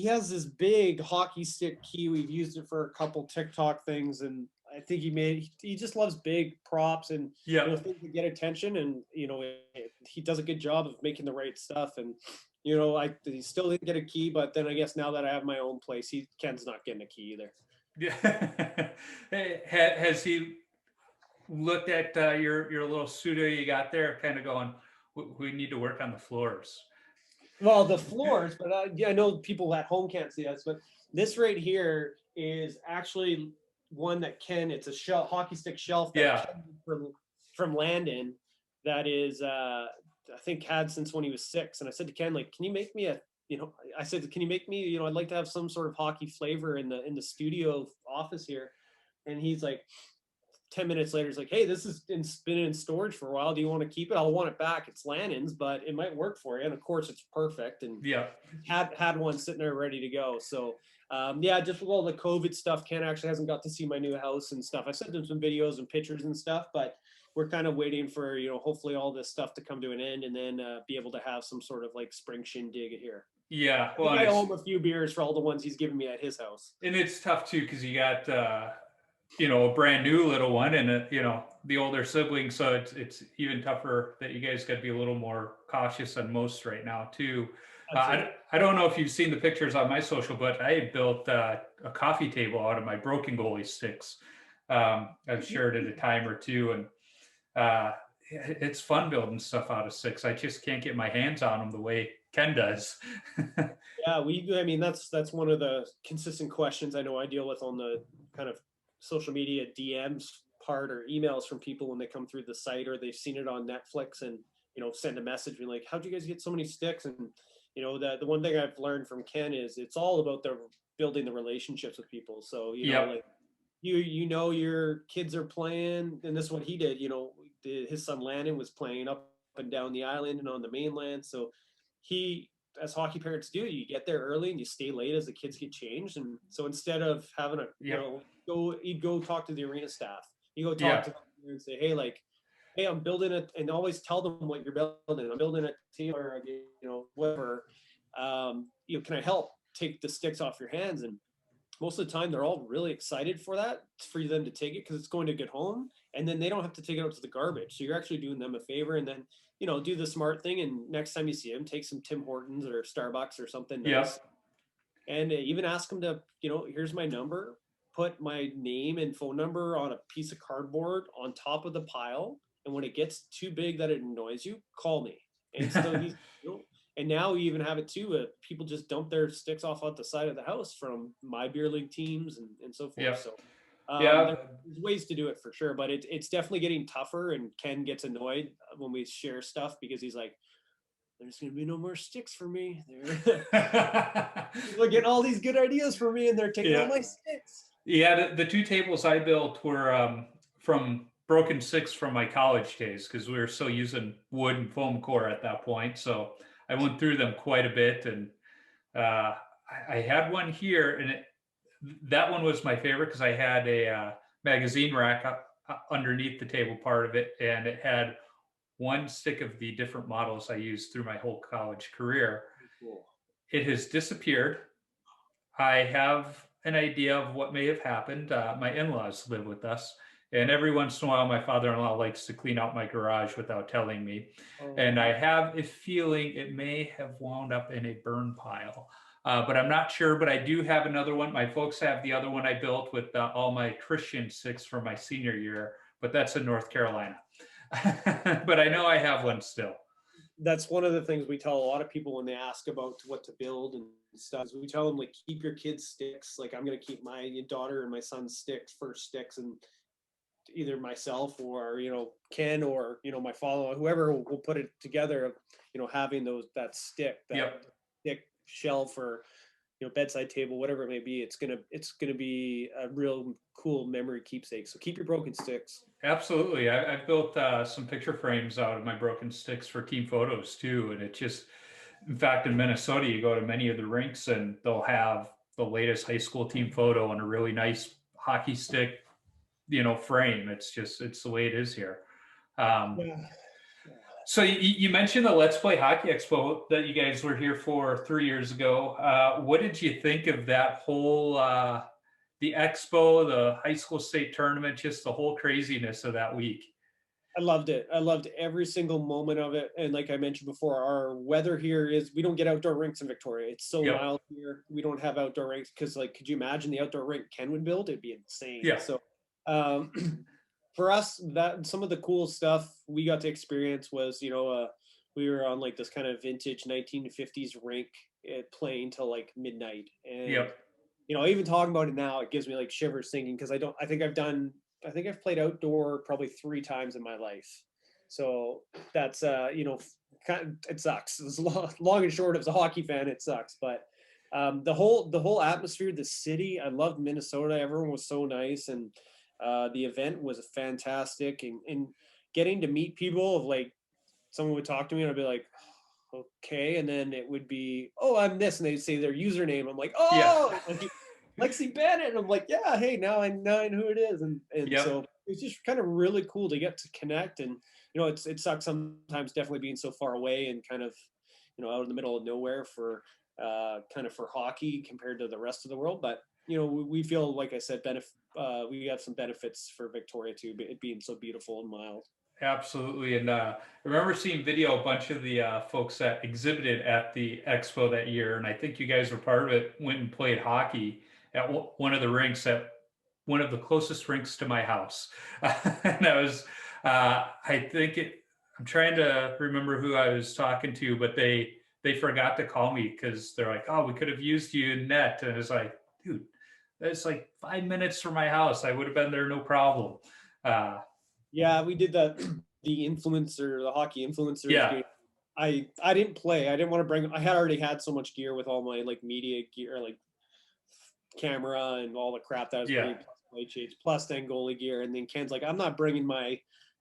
has this big hockey stick key. We've used it for a couple TikTok things, and I think he just loves big props and Yeah. things that get attention, and he does a good job of making the right stuff. And he still didn't get a key, but then I guess now that I have my own place, Ken's not getting a key either. Yeah. Has he looked at your little studio you got there, kind of going, we need to work on the floors? Well, the floors, but I know people at home can't see us, but this right here is actually one that it's a hockey stick shelf that Ken from Landon that is, I think had since when he was 6. And I said to Ken, like, can you make me I said, can you make me, I'd like to have some sort of hockey flavor in the studio office here. And he's like, 10 minutes later, he's like, hey, this has been in storage for a while. Do you want to keep it? I'll want it back. It's Lannon's, but it might work for you. And of course, it's perfect. And had one sitting there ready to go. So, just with all the COVID stuff, Ken actually hasn't got to see my new house and stuff. I sent him some videos and pictures and stuff, but we're kind of waiting for, hopefully all this stuff to come to an end and then be able to have some sort of like spring shindig here. Yeah. Well, I owe him a few beers for all the ones he's given me at his house. And it's tough too, because you got, a brand new little one and the older sibling, so it's even tougher that you guys got to be a little more cautious than most right now too. I don't know if you've seen the pictures on my social, but I built a coffee table out of my broken goalie sticks. I've shared it a time or two, and it's fun building stuff out of sticks. I just can't get my hands on them the way Ken does. Yeah, that's one of the consistent questions I know I deal with on the kind of social media DMs part or emails from people when they come through the site or they've seen it on Netflix and send a message being like, how'd you guys get so many sticks? And the one thing I've learned from Ken is it's all about building the relationships with people. So like your kids are playing, and this is what he did. His son Landon was playing up and down the island and on the mainland. So as hockey parents do, you get there early and you stay late as the kids get changed. And so instead of having he'd go talk to the arena staff. You go talk to them and say, hey, I'm building it, and always tell them what you're building. I'm building a team or whatever. Can I help take the sticks off your hands? And most of the time, they're all really excited for that, for them to take it because it's going to a good home, and then they don't have to take it out to the garbage. So you're actually doing them a favor, and then do the smart thing. And next time you see them, take some Tim Hortons or Starbucks or something nice, and even ask them to, here's my number. Put my name and phone number on a piece of cardboard on top of the pile, and when it gets too big that it annoys you, call me. And so And now we even have it too. People just dump their sticks off at the side of the house from my beer league teams and so forth. Yeah. So Yeah. there's ways to do it for sure, but it's definitely getting tougher. And Ken gets annoyed when we share stuff because he's like, there's going to be no more sticks for me. People are getting all these good ideas for me and they're taking all my sticks. Yeah, the two tables I built were from broken sticks from my college days because we were still using wood and foam core at that point. So I went through them quite a bit, and I had one here, and that one was my favorite because I had a magazine rack underneath the table part of it, and it had one stick of the different models I used through my whole college career. Cool. It has disappeared. I have an idea of what may have happened. My in-laws live with us, and every once in a while, my father-in-law likes to clean out my garage without telling me. And I have a feeling it may have wound up in a burn pile, but I'm not sure. But I do have another one. My folks have the other one I built with all my Christian sticks from my senior year, but that's in North Carolina. But I know I have one still. That's one of the things we tell a lot of people when they ask about what to build and stuff. Is we tell them, like, keep your kids' sticks. Like, I'm going to keep my daughter and my son's first sticks, and either myself or, Ken or, my follower, whoever will put it together, having that stick, stick shelf or, bedside table, whatever it may be. It's going to be a real cool memory keepsake. So keep your broken sticks. Absolutely. I've built some picture frames out of my broken sticks for team photos too. And it just, in fact, in Minnesota, you go to many of the rinks and they'll have the latest high school team photo on a really nice hockey stick, frame. It's the way it is here. So you mentioned the Let's Play Hockey Expo that you guys were here for 3 years ago. What did you think of that whole, the expo, the high school state tournament, just the whole craziness of that week? I loved it. I loved every single moment of it. And like I mentioned before, our weather here we don't get outdoor rinks in Victoria. It's so mild here. We don't have outdoor rinks because, like, could you imagine the outdoor rink Ken would build? It'd be insane. Yeah. So for us, that some of the cool stuff we got to experience was, we were on like this kind of vintage 1950s rink playing till like midnight. And even talking about it now, it gives me like shivers thinking, because I think I've played outdoor probably 3 times in my life. So that's, it sucks. It's long and short, as a hockey fan, it sucks. But the whole atmosphere, the city, I loved Minnesota. Everyone was so nice. And the event was fantastic. And getting to meet people, of like, someone would talk to me and I'd be like, okay. And then it would be, oh, I'm this. And they'd say their username. I'm like, oh, Lexi Bennett. And I'm like, yeah, hey, now I know who it is. And so it's just kind of really cool to get to connect. And, it sucks sometimes definitely being so far away and kind of, out in the middle of nowhere for hockey compared to the rest of the world. But, we feel, like I said, we have some benefits for Victoria too, it being so beautiful and mild. Absolutely. And I remember seeing video, a bunch of the folks that exhibited at the expo that year. And I think you guys were part of it, went and played hockey at one of the rinks, at one of the closest rinks to my house. And I was, I'm trying to remember who I was talking to, but they forgot to call me because they're like, oh, we could have used you in net. And it's like, dude, that's like 5 minutes from my house. I would have been there, no problem. Yeah, we did the hockey influencer. Yeah. I didn't play. I didn't want to bring. I had already had so much gear with all my like media gear, like camera and all the crap that I was bringing, plus blade shades, plus then goalie gear. And then Ken's like, I'm not bringing my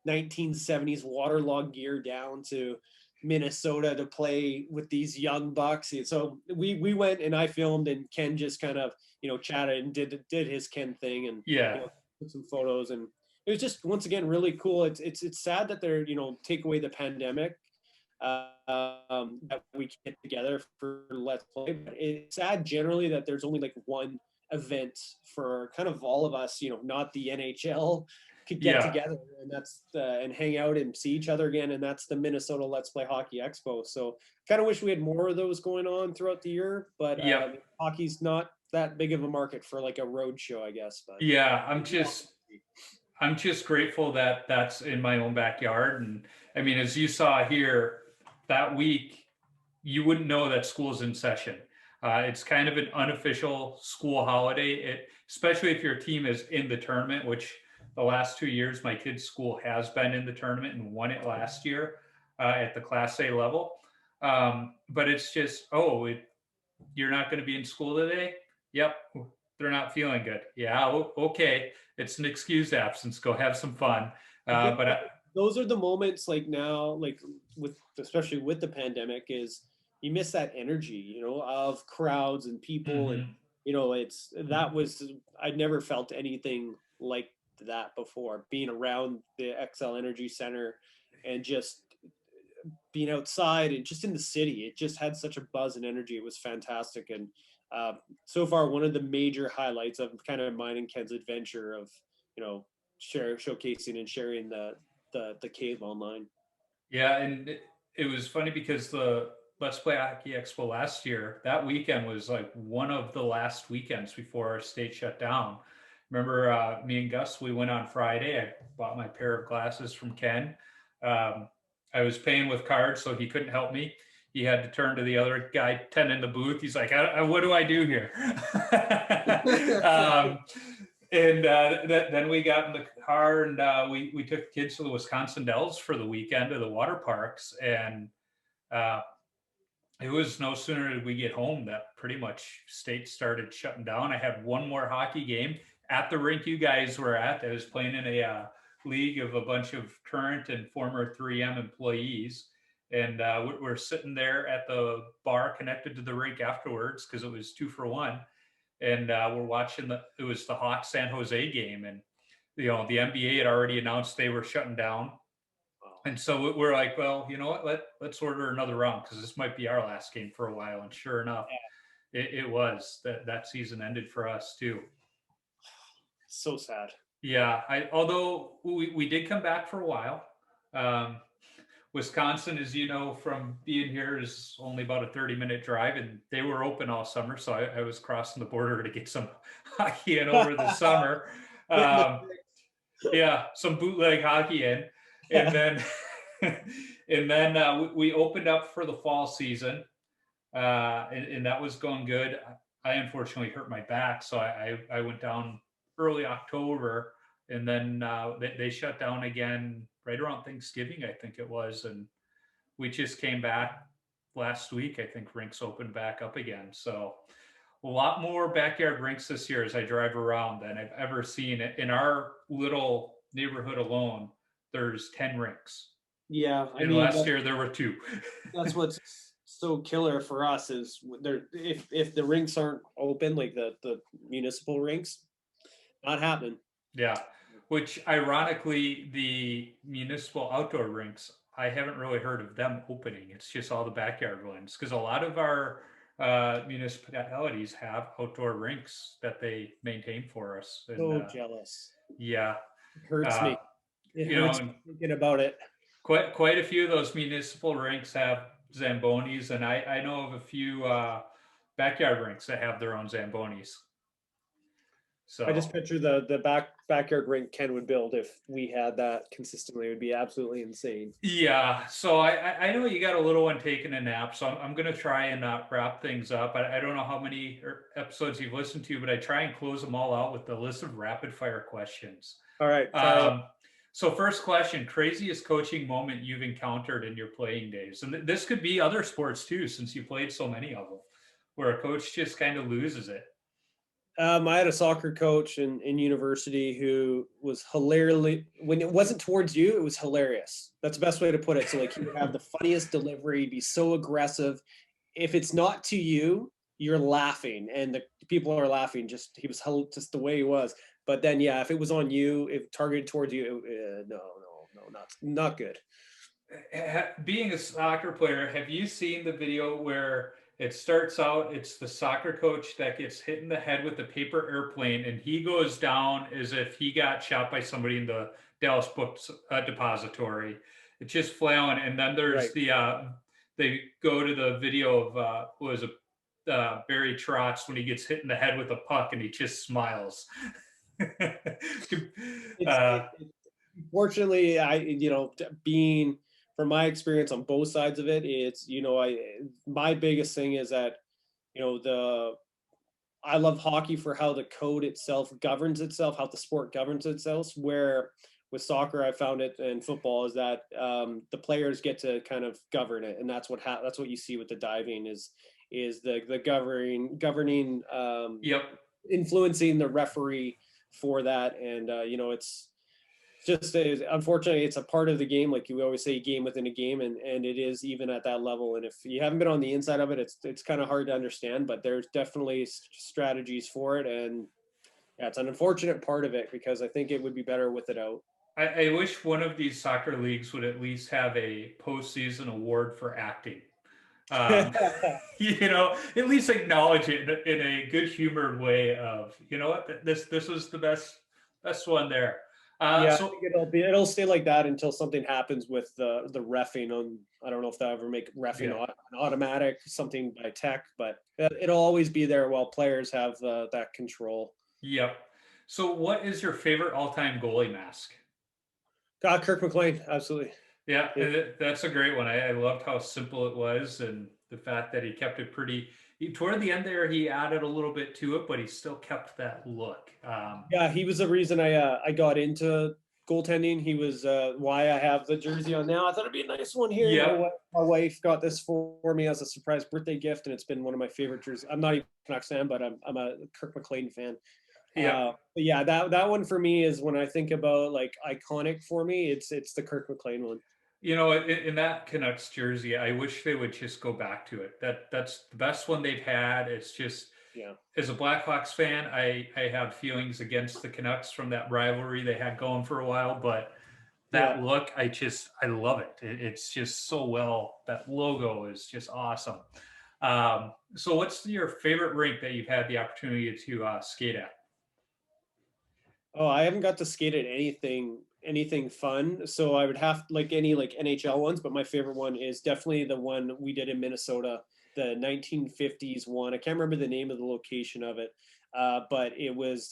1970s waterlogged gear down to Minnesota to play with these young bucks. So we went and I filmed, and Ken just kind of chatted and did his Ken thing, and took some photos. And it was just, once again, really cool. It's sad that they're take away the pandemic, that we get together for Let's Play. But it's sad generally that there's only like one event for kind of all of us, not the NHL, could get together, and that's and hang out and see each other again, and that's the Minnesota Let's Play Hockey Expo. So kind of wish we had more of those going on throughout the year, but hockey's not that big of a market for like a road show, I guess. But I'm just grateful that that's in my own backyard. And I mean, as you saw here that week, you wouldn't know that school's in session. It's kind of an unofficial school holiday, especially if your team is in the tournament, which the last 2 years my kid's school has been in the tournament and won it last year at the Class A level. But it's just, you're not going to be in school today? Yep, they're not feeling good. Yeah, okay. It's an excused absence. Go have some fun. Those are the moments like now, like especially with the pandemic, is you miss that energy, of crowds and people. Mhm. And, I'd never felt anything like that before, being around the XL Energy Center and just being outside and just in the city. It just had such a buzz and energy. It was fantastic. And so far, one of the major highlights of kind of mine and Ken's adventure of, showcasing and sharing the cave online. Yeah, and it was funny because the Let's Play Hockey Expo last year, that weekend was like one of the last weekends before our state shut down. Remember, me and Gus, we went on Friday. I bought my pair of glasses from Ken. I was paying with cards, so he couldn't help me. He had to turn to the other guy, 10 in the booth. He's like, what do I do here? And then we got in the car and we took kids to the Wisconsin Dells for the weekend to the water parks. And it was no sooner did we get home that pretty much state started shutting down. I had one more hockey game at the rink you guys were at. I was playing in a league of a bunch of current and former 3M employees. And we're sitting there at the bar connected to the rink afterwards because it was 2-for-1. And we're watching it was the Hawks San Jose game. And, the NBA had already announced they were shutting down. And so we're like, well, you know what, let's order another round because this might be our last game for a while. And sure enough, it was. That season ended for us too. So sad. Yeah, although we did come back for a while. Wisconsin, as you know, from being here is only about a 30-minute drive, and they were open all summer. So I was crossing the border to get some hockey in over the summer. Yeah, some bootleg hockey in. And then we opened up for the fall season, and that was going good. I unfortunately hurt my back, so I went down early October, and then they shut down again right around Thanksgiving, I think it was, and we just came back last week. I think rinks opened back up again, so a lot more backyard rinks this year as I drive around than I've ever seen. In our little neighborhood alone, there's 10 rinks. Yeah, last year there were 2. That's what's so killer for us is if the rinks aren't open, like the municipal rinks, not happening. Yeah, which ironically, the municipal outdoor rinks, I haven't really heard of them opening. It's just all the backyard ones because a lot of our municipalities have outdoor rinks that they maintain for us. And, so jealous. Yeah, it hurts me. It hurts me thinking about it. Quite a few of those municipal rinks have Zambonis, and I know of a few backyard rinks that have their own Zambonis. So I just picture the backyard rink Ken would build if we had that consistently. It would be absolutely insane. Yeah, so I know you got a little one taking a nap, so I'm going to try and wrap things up. I don't know how many episodes you've listened to, but I try and close them all out with the list of rapid fire questions. All right. So first question, craziest coaching moment you've encountered in your playing days? And this could be other sports too, since you played so many of them, where a coach just kind of loses it. I had a soccer coach in university who was hilarious. When it wasn't towards you, it was hilarious. That's the best way to put it. So like he would have the funniest delivery, be so aggressive. If it's not to you, you're laughing and the people are laughing. He was just the way he was. But then, yeah, if it was on you, if targeted towards you, no, not good. Being a soccer player, have you seen the video where it starts out, it's the soccer coach that gets hit in the head with a paper airplane, and he goes down as if he got shot by somebody in the Dallas Books Depository. It's just flailing. And then there's they go to the video of, Barry Trotz when he gets hit in the head with a puck and he just smiles. Fortunately, being from my experience on both sides of it, it's, my biggest thing is that, I love hockey for how the code itself governs itself, how the sport governs itself. Where with soccer, I found it, and football is that the players get to kind of govern it, and that's what you see with the diving is the governing Yep. influencing the referee for that, and it's just unfortunately it's a part of the game, like you always say, game within a game, and it is even at that level. And if you haven't been on the inside of it, it's kind of hard to understand, but there's definitely strategies for it. And yeah, it's an unfortunate part of it, because I think it would be better with it out. I wish one of these soccer leagues would at least have a postseason award for acting. Um, at least acknowledge it in a good humored way of, what, this was the best one there. Yeah, I So think it'll stay like that until something happens with the reffing on. I don't know if they'll ever make reffing an automatic, something by tech, but it'll always be there while players have that control. yep. So what is your favorite all-time goalie mask? Kirk McLean, absolutely. Yeah, that's a great one. I loved how simple it was, and the fact that he kept it pretty. Toward the end there, he added a little bit to it, but he still kept that look. Yeah, he was the reason I got into goaltending. He was why I have the jersey on now. I thought it'd be a nice one here. Yeah. My wife got this for me as a surprise birthday gift, and it's been one of my favorite jerseys. I'm not even a Canucks fan, but I'm a Kirk McLean fan. Yeah. But yeah, that one for me is, when I think about like iconic for me, it's the Kirk McLean one. In that Canucks jersey, I wish they would just go back to it. That's the best one they've had. It's just, yeah. As a Blackhawks fan, I have feelings against the Canucks from that rivalry they had going for a while, but that look, I love it. It's just so well. That logo is just awesome. So what's your favorite rink that you've had the opportunity to skate at? Oh, I haven't got to skate at anything fun. So I would have like any like NHL ones, but my favorite one is definitely the one we did in Minnesota, the 1950s one. I can't remember the name of the location of it, but it was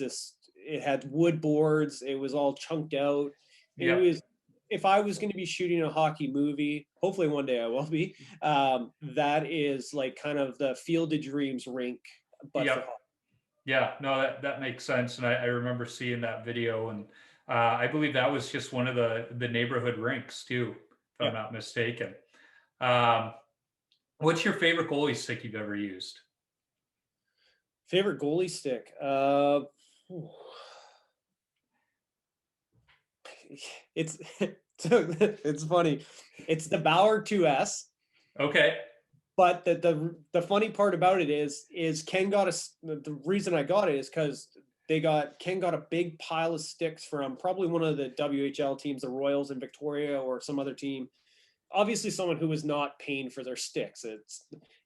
it had wood boards. It was all chunked out. It was, if I was going to be shooting a hockey movie, hopefully one day I will be, that is like kind of the Field of Dreams rink, but for hockey. Yeah, no, that makes sense. And I remember seeing that video, and I believe that was just one of the neighborhood rinks too, if I'm not mistaken. What's your favorite goalie stick you've ever used? Favorite goalie stick? It's it's funny. It's the Bauer 2S. Okay. But the funny part about it is Ken got the reason I got it is because Ken got a big pile of sticks from probably one of the WHL teams, the Royals in Victoria, or some other team. Obviously someone who was not paying for their sticks.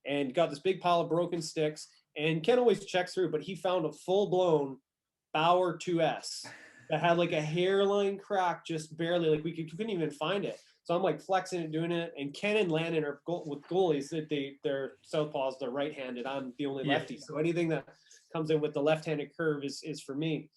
And got this big pile of broken sticks. And Ken always checks through, but he found a full-blown Bauer 2S that had like a hairline crack, just barely, like we couldn't even find it. So I'm like flexing and doing it. And Ken and Landon are with goalies, they're southpaws, they're right-handed. I'm the only lefty. So anything that comes in with the left-handed curve is for me.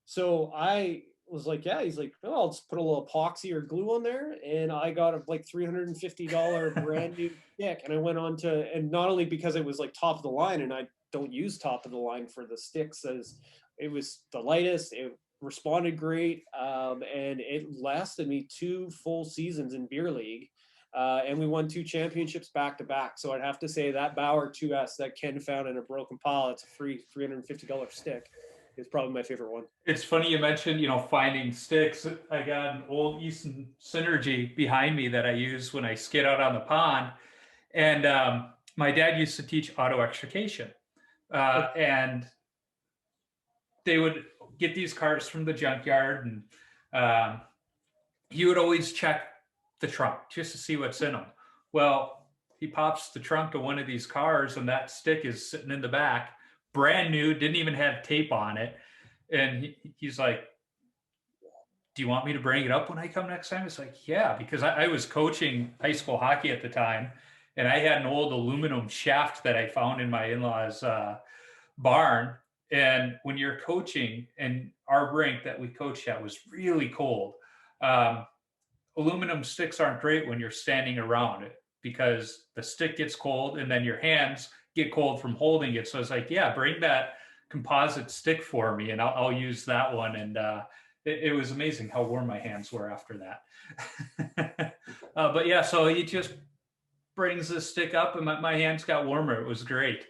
So I was like, yeah, he's like, oh, I'll just put a little epoxy or glue on there. And I got a like $350 brand new stick. And I went on to, and not only because it was like top of the line, and I don't use top of the line for the sticks, as it was the lightest, it responded great, and it lasted me 2 full seasons in beer league, and we won 2 championships back to back. So I'd have to say that Bauer 2S that Ken found in a broken pile, it's a free $350 stick, is probably my favorite one. It's funny you mentioned, finding sticks. I got an old Easton Synergy behind me that I use when I skate out on the pond, and my dad used to teach auto extrication, and they would get these cars from the junkyard, and he would always check the trunk just to see what's in them. Well, he pops the trunk of one of these cars, and that stick is sitting in the back, brand new, didn't even have tape on it. And he's like, do you want me to bring it up when I come next time? It's like, yeah, because I was coaching high school hockey at the time, and I had an old aluminum shaft that I found in my in-laws' barn. And when you're coaching, and our rink that we coached at was really cold, aluminum sticks aren't great when you're standing around it because the stick gets cold and then your hands get cold from holding it. So it's like, yeah, bring that composite stick for me and I'll use that one. And it was amazing how warm my hands were after that. But yeah, so he just brings the stick up and my hands got warmer. It was great.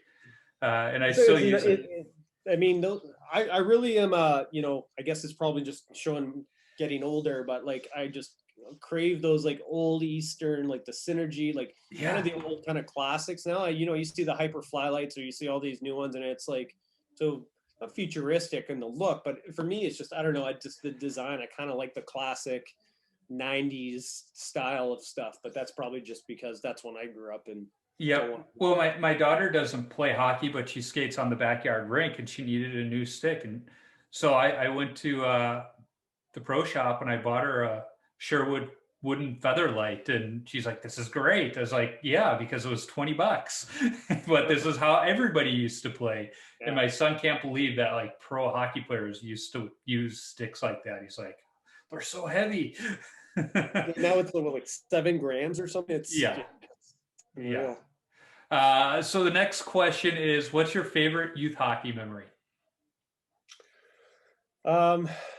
And I So still use it. I mean, I really am, you know, I guess it's probably just showing getting older, but like I just crave those like old Eastern, like the Synergy, like kind of the old kind of classics now. You know, you see the Hyper Flylights or you see all these new ones and it's like, so not futuristic in the look, but for me, it's just, I don't know, I just, the design, I kind of like the classic 90s style of stuff, but that's probably just because that's when I grew up and Yeah. Well, my daughter doesn't play hockey, but she skates on the backyard rink and she needed a new stick. And so I went to the pro shop and I bought her a Sherwood wooden featherlight. And she's like, this is great. I was like, yeah, because it was $20. But this is how everybody used to play. Yeah. And my son can't believe that like pro hockey players used to use sticks like that. He's like, they're so heavy. Now it's like 7 grams or something. It's yeah. So the next question is, what's your favorite youth hockey memory?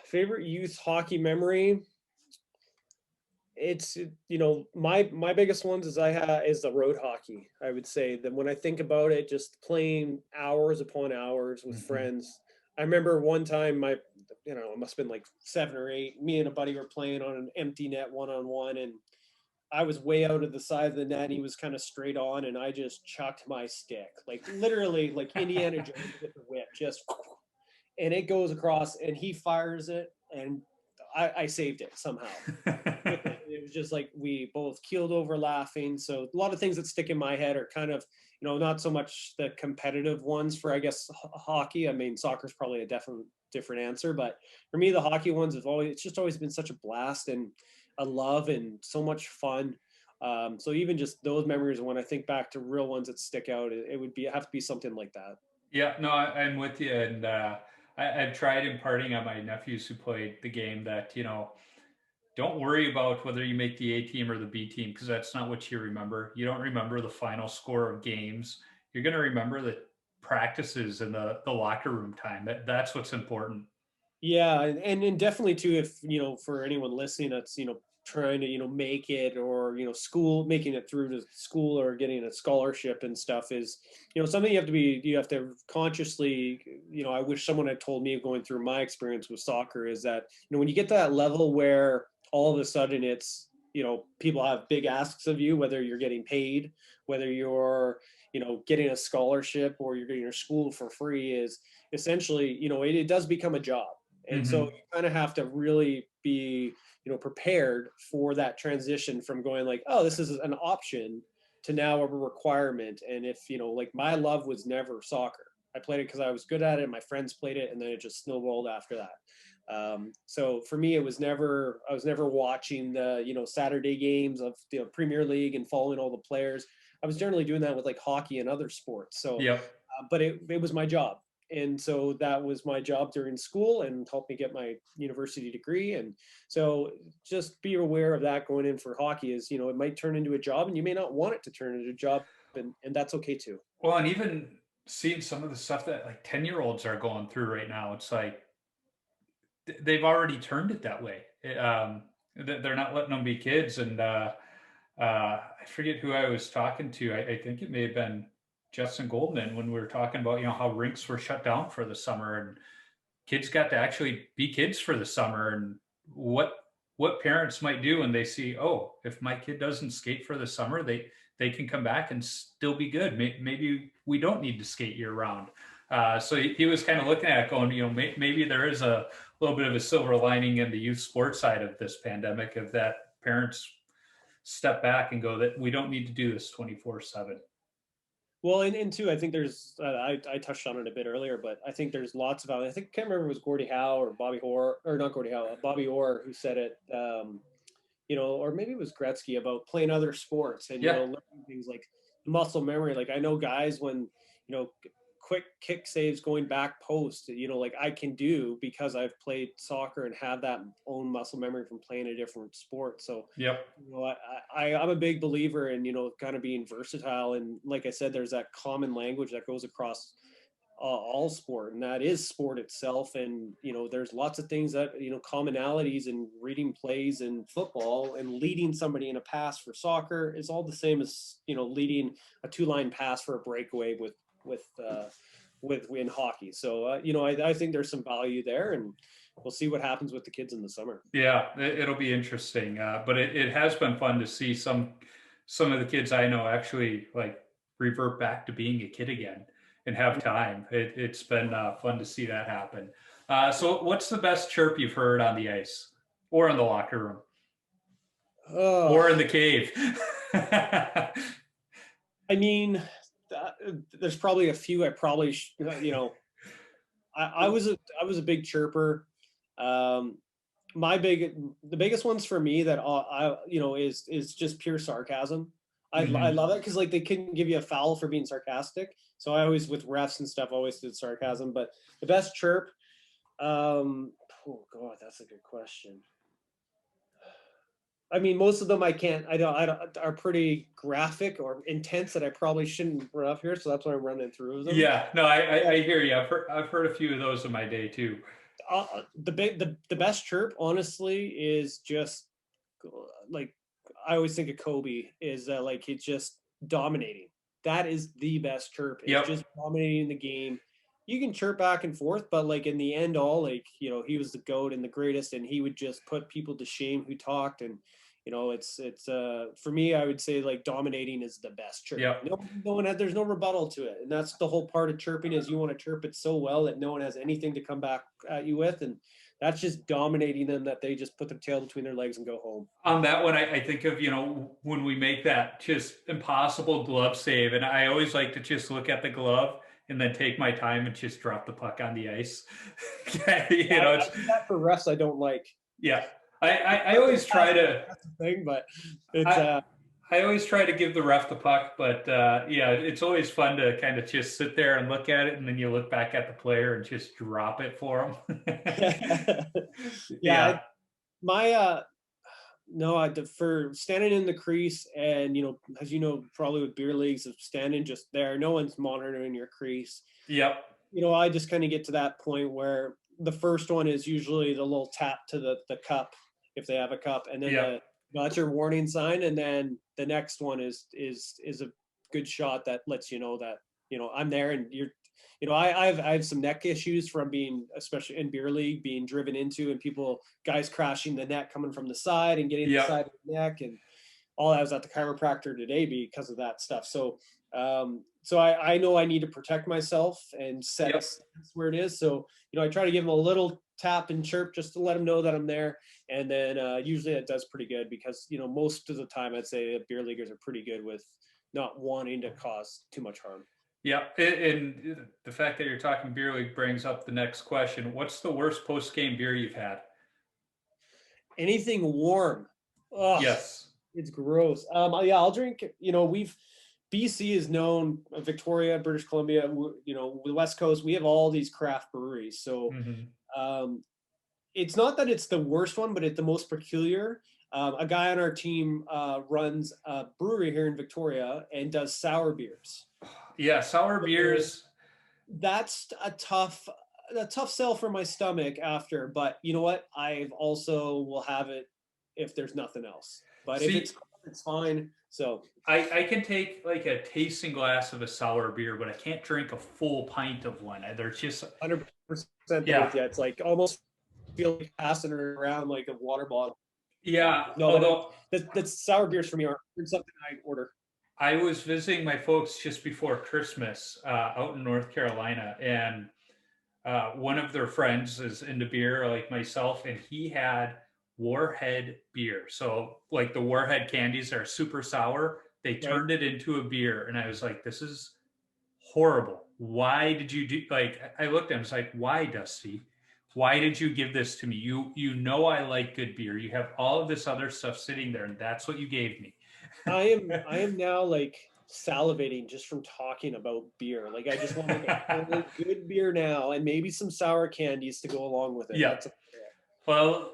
Favorite youth hockey memory. It's, you know, my biggest ones is is the road hockey. I would say that when I think about it, just playing hours upon hours with friends. I remember one time you know, it must have been like 7 or 8. Me and a buddy were playing on an empty net 1-on-1, and I was way out of the side of the net. And he was kind of straight on, and I just chucked my stick, like literally like Indiana Jones with the whip, just, and it goes across, and he fires it, and I saved it somehow. It was just like we both keeled over laughing. So a lot of things that stick in my head are kind of, you know, not so much the competitive ones for, I guess, hockey. I mean, soccer's probably a different answer, but for me, the hockey ones it's just always been such a blast and a love and so much fun. So even just those memories, when I think back to real ones that stick out, it would have to be something like that. Yeah, no, I'm with you. And I've tried imparting on my nephews who played the game that, you know, don't worry about whether you make the A team or the B team, because that's not what you remember. You don't remember the final score of games. You're going to remember the practices and the locker room time. That's what's important. Yeah, and definitely too, if, you know, for anyone listening that's, you know, trying to, you know, make it, or, you know, making it through to school or getting a scholarship and stuff, is, you know, something you have to consciously, you know, I wish someone had told me going through my experience with soccer, is that, you know, when you get to that level where all of a sudden it's, you know, people have big asks of you, whether you're getting paid, whether you're, you know, getting a scholarship or you're getting your school for free, is essentially, you know, it does become a job. And so you kind of have to really be, you know, prepared for that transition from going like, oh, this is an option, to now a requirement. And if, you know, like my love was never soccer. I played it because I was good at it. My friends played it, and then it just snowballed after that. So for me, I was never watching the, you know, Saturday games of the, you know, Premier League and following all the players. I was generally doing that with like hockey and other sports. So, but it was my job. And so that was my job during school and helped me get my university degree. And so just be aware of that going in for hockey, is, you know, it might turn into a job and you may not want it to turn into a job, and that's okay too. Well, and even seeing some of the stuff that like 10-year-olds are going through right now, it's like they've already turned it that way. They're not letting them be kids. And I forget who I was talking to. I think it may have been Justin Goldman, when we were talking about, you know, how rinks were shut down for the summer and kids got to actually be kids for the summer, and what parents might do when they see, oh, if my kid doesn't skate for the summer, they can come back and still be good. Maybe we don't need to skate year round. So he was kind of looking at it going, you know, maybe there is a little bit of a silver lining in the youth sports side of this pandemic, of that parents step back and go, that we don't need to do this 24/7. Well, and two, I think there's, I touched on it a bit earlier, but I think there's lots of, I think, I can't remember if it was Gordie Howe or Bobby Orr, or not Gordie Howe, Bobby Orr, who said it, you know, or maybe it was Gretzky, about playing other sports and, you know, learning things like muscle memory. Like I know guys, when, you know, quick kick saves going back post, like I can do because I've played soccer and have that own muscle memory from playing a different sport. So, Yep. I'm a big believer in, kind of being versatile. And like I said, there's that common language that goes across all sport, and that is sport itself. And there's lots of things that commonalities in reading plays in football, and leading somebody in a pass for soccer is all the same as leading a two-line pass for a breakaway with in hockey. So I think there's some value there, and we'll see what happens with the kids in the summer. Yeah, it'll be interesting. But it has been fun to see some of the kids I know actually like revert back to being a kid again and have time. It's been fun to see that happen. So what's the best chirp you've heard on the ice or in the locker room or in the cave? I mean, there's probably a few. I probably, I was a big chirper. The biggest ones for me that is just pure sarcasm. I love it because like they couldn't give you a foul for being sarcastic. So I always, with refs and stuff, always did sarcasm. But the best chirp, oh God, that's a good question. I mean, most of them I don't are pretty graphic or intense that I probably shouldn't run up here. So that's why I'm running through them. Yeah, no, I hear you. I've heard a few of those in my day too. The best chirp, honestly, is just like I always think of Kobe is like it's just dominating. That is the best chirp. It's just dominating the game. You can chirp back and forth, but like in the end, all like he was the GOAT and the greatest, and he would just put people to shame who talked. And it's for me, I would say like dominating is the best chirp. Yep. No one there's no rebuttal to it, and that's the whole part of chirping is you want to chirp it so well that no one has anything to come back at you with, and that's just dominating them, that they just put their tail between their legs and go home. On that one, I think of, when we make that just impossible glove save, and I always like to just look at the glove and then take my time and just drop the puck on the ice. That for refs I don't like. Yeah. I always try to. That's the thing, but it's. I always try to give the ref the puck, but it's always fun to kind of just sit there and look at it, and then you look back at the player and just drop it for them. Yeah. For standing in the crease, and as probably with beer leagues, of standing just there, no one's monitoring your crease. Yep. I just kind of get to that point where the first one is usually the little tap to the cup, if they have a cup, and then that's your warning sign, and then the next one is a good shot that lets you know that I'm there, and you're. I have some neck issues from being, especially in beer league, being driven into, and guys crashing the net coming from the side and getting the side of the neck, and all that. I was at the chiropractor today because of that stuff. So, I know I need to protect myself and set us where it is. So, I try to give them a little tap and chirp just to let them know that I'm there. And then usually it does pretty good because, most of the time I'd say beer leaguers are pretty good with not wanting to cause too much harm. Yeah, and the fact that you're talking beer league brings up the next question. What's the worst post-game beer you've had? Anything warm. Ugh, yes. It's gross. I'll drink, BC is known, Victoria, British Columbia, the West Coast, we have all these craft breweries. So it's not that it's the worst one, but it's the most peculiar. A guy on our team runs a brewery here in Victoria and does sour beers. Yeah, sour beers. That's a tough sell for my stomach after, but you know what? I also will have it if there's nothing else. But if it's fine. So I can take like a tasting glass of a sour beer, but I can't drink a full pint of one. There's just 100%. Yeah, it's like almost feel like passing it around like a water bottle. Yeah. No, that's sour beers for me aren't something I order. I was visiting my folks just before Christmas out in North Carolina, and one of their friends is into beer like myself, and he had Warhead beer. So like the Warhead candies are super sour. They turned it into a beer, and I was like, this is horrible. Why did you do, like, I looked at him, I was like, why, Dusty? Why did you give this to me? You know I like good beer. You have all of this other stuff sitting there, and that's what you gave me. I am now like salivating just from talking about beer. Like I just want like a really good beer now, and maybe some sour candies to go along with it. Yeah. That's Well,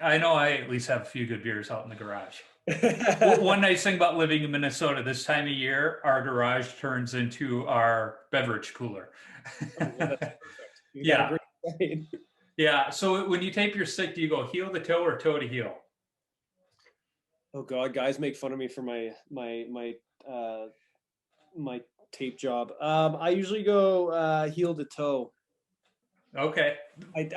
I know I at least have a few good beers out in the garage. it. One nice thing about living in Minnesota this time of year, our garage turns into our beverage cooler. Oh, well, that's perfect. You got a Yeah. great point. Yeah. So when you tape your stick, do you go heel to toe or toe to heel? Oh God, guys make fun of me for uh my tape job. I usually go heel to toe. Okay.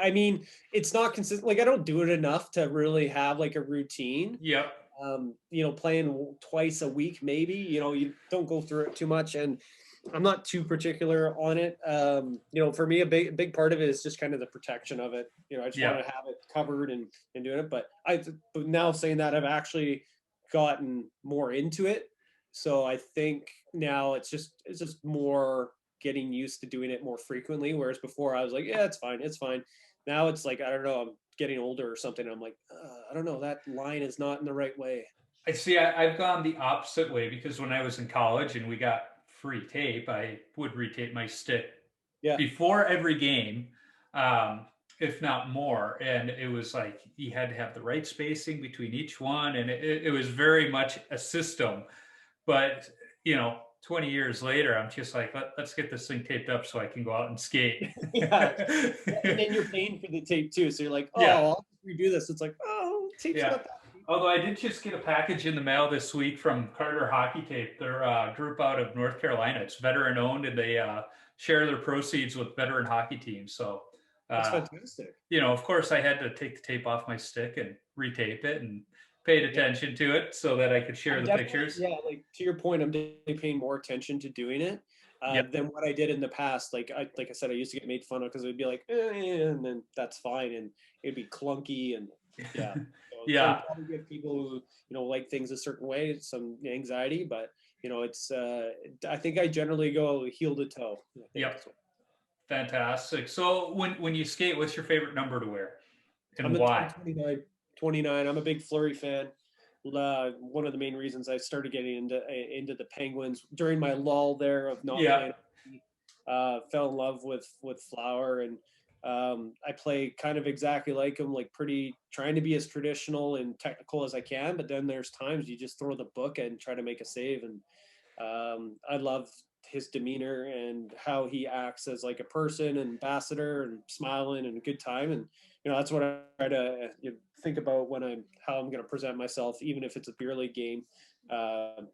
I mean, it's not consistent. Like I don't do it enough to really have like a routine. Yep. Playing twice a week, maybe, you don't go through it too much. And I'm not too particular on it. For me, a big part of it is just kind of the protection of it. I just want Yeah. to have it covered and doing it. But now saying that, I've actually gotten more into it. So I think now it's just more getting used to doing it more frequently. Whereas before I was like, yeah, it's fine, it's fine. Now it's like, I don't know, I'm getting older or something. I'm like, I don't know, that line is not in the right way. I see. I've gone the opposite way because when I was in college and we got free tape, I would retape my stick Yeah. before every game, um, if not more. And it was like you had to have the right spacing between each one, and it was very much a system. But 20 years later, I'm just like, let's get this thing taped up so I can go out and skate. Yeah. And then you're paying for the tape too. So you're like, oh, Yeah. I'll redo this. It's like, oh, tape's Yeah. not that. Although I did just get a package in the mail this week from Carter Hockey Tape. They're a group out of North Carolina. It's veteran owned, and they share their proceeds with veteran hockey teams. So, That's fantastic. of course, I had to take the tape off my stick and retape it and paid attention to it so that I could share the pictures. Yeah, like to your point, I'm definitely paying more attention to doing it than what I did in the past. Like I said, I used to get made fun of because it would be like, and then that's fine, and it'd be clunky, and yeah. So Yeah. probably give people who like things a certain way some anxiety, but it's I think I generally go heel to toe. Yep. Fantastic. So when you skate, what's your favorite number to wear, and why? I'm 29. 29. I'm a big Fleury fan. One of the main reasons I started getting into the Penguins during my lull there of not playing, fell in love with Flower, and I play kind of exactly like him, like pretty trying to be as traditional and technical as I can. But then there's times you just throw the book and try to make a save, and I love his demeanor and how he acts as like a person, and ambassador, and smiling and a good time. And that's what I try to think about when how I'm going to present myself, even if it's a beer league game.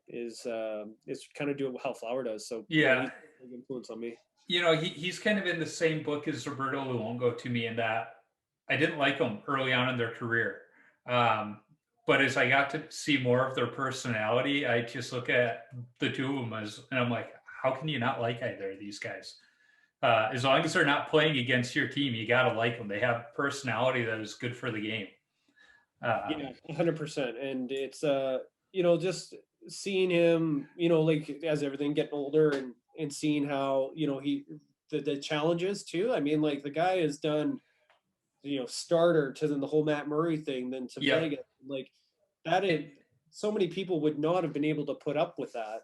Is kind of doing how Flower does. So he's a big influence on me. He's kind of in the same book as Roberto Luongo to me in that I didn't like them early on in their career. But as I got to see more of their personality, I just look at the two of them and I'm like, how can you not like either of these guys? As long as they're not playing against your team, you got to like them. They have personality that is good for the game. Yeah, 100%. And it's, just seeing him, like as everything getting older, and seeing how, the challenges too. I mean, like the guy has done, starter to then the whole Matt Murray thing, then to Vegas, like that. So many people would not have been able to put up with that.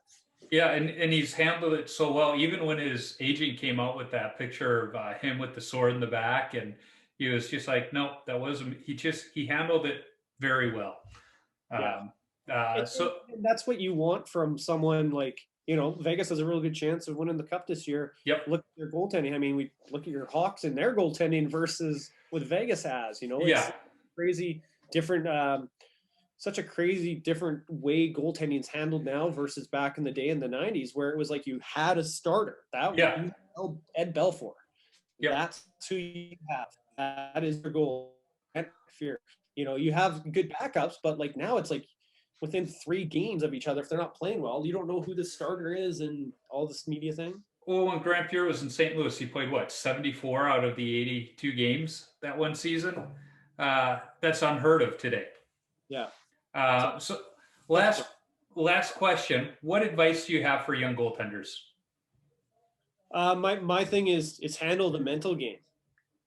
Yeah, and he's handled it so well. Even when his agent came out with that picture of him with the sword in the back, and he was just like, "No, that wasn't." He handled it very well. Yeah. So and that's what you want from someone like Vegas has a really good chance of winning the cup this year. Yep. Look at their goaltending. I mean, we look at your Hawks and their goaltending versus what Vegas has. It's crazy different. Such a crazy different way goaltending is handled now versus back in the day in the 90s, where it was like you had a starter. You had Ed Belfour. Yep. That's who you have. That is your goal. Fear. You have good backups, but like now it's like within 3 games of each other, if they're not playing well, you don't know who the starter is and all this media thing. Well, when Grant Fuhr was in St. Louis, he played 74 out of the 82 games that one season. That's unheard of today. Yeah. So last question. What advice do you have for young goaltenders? My thing is handle the mental game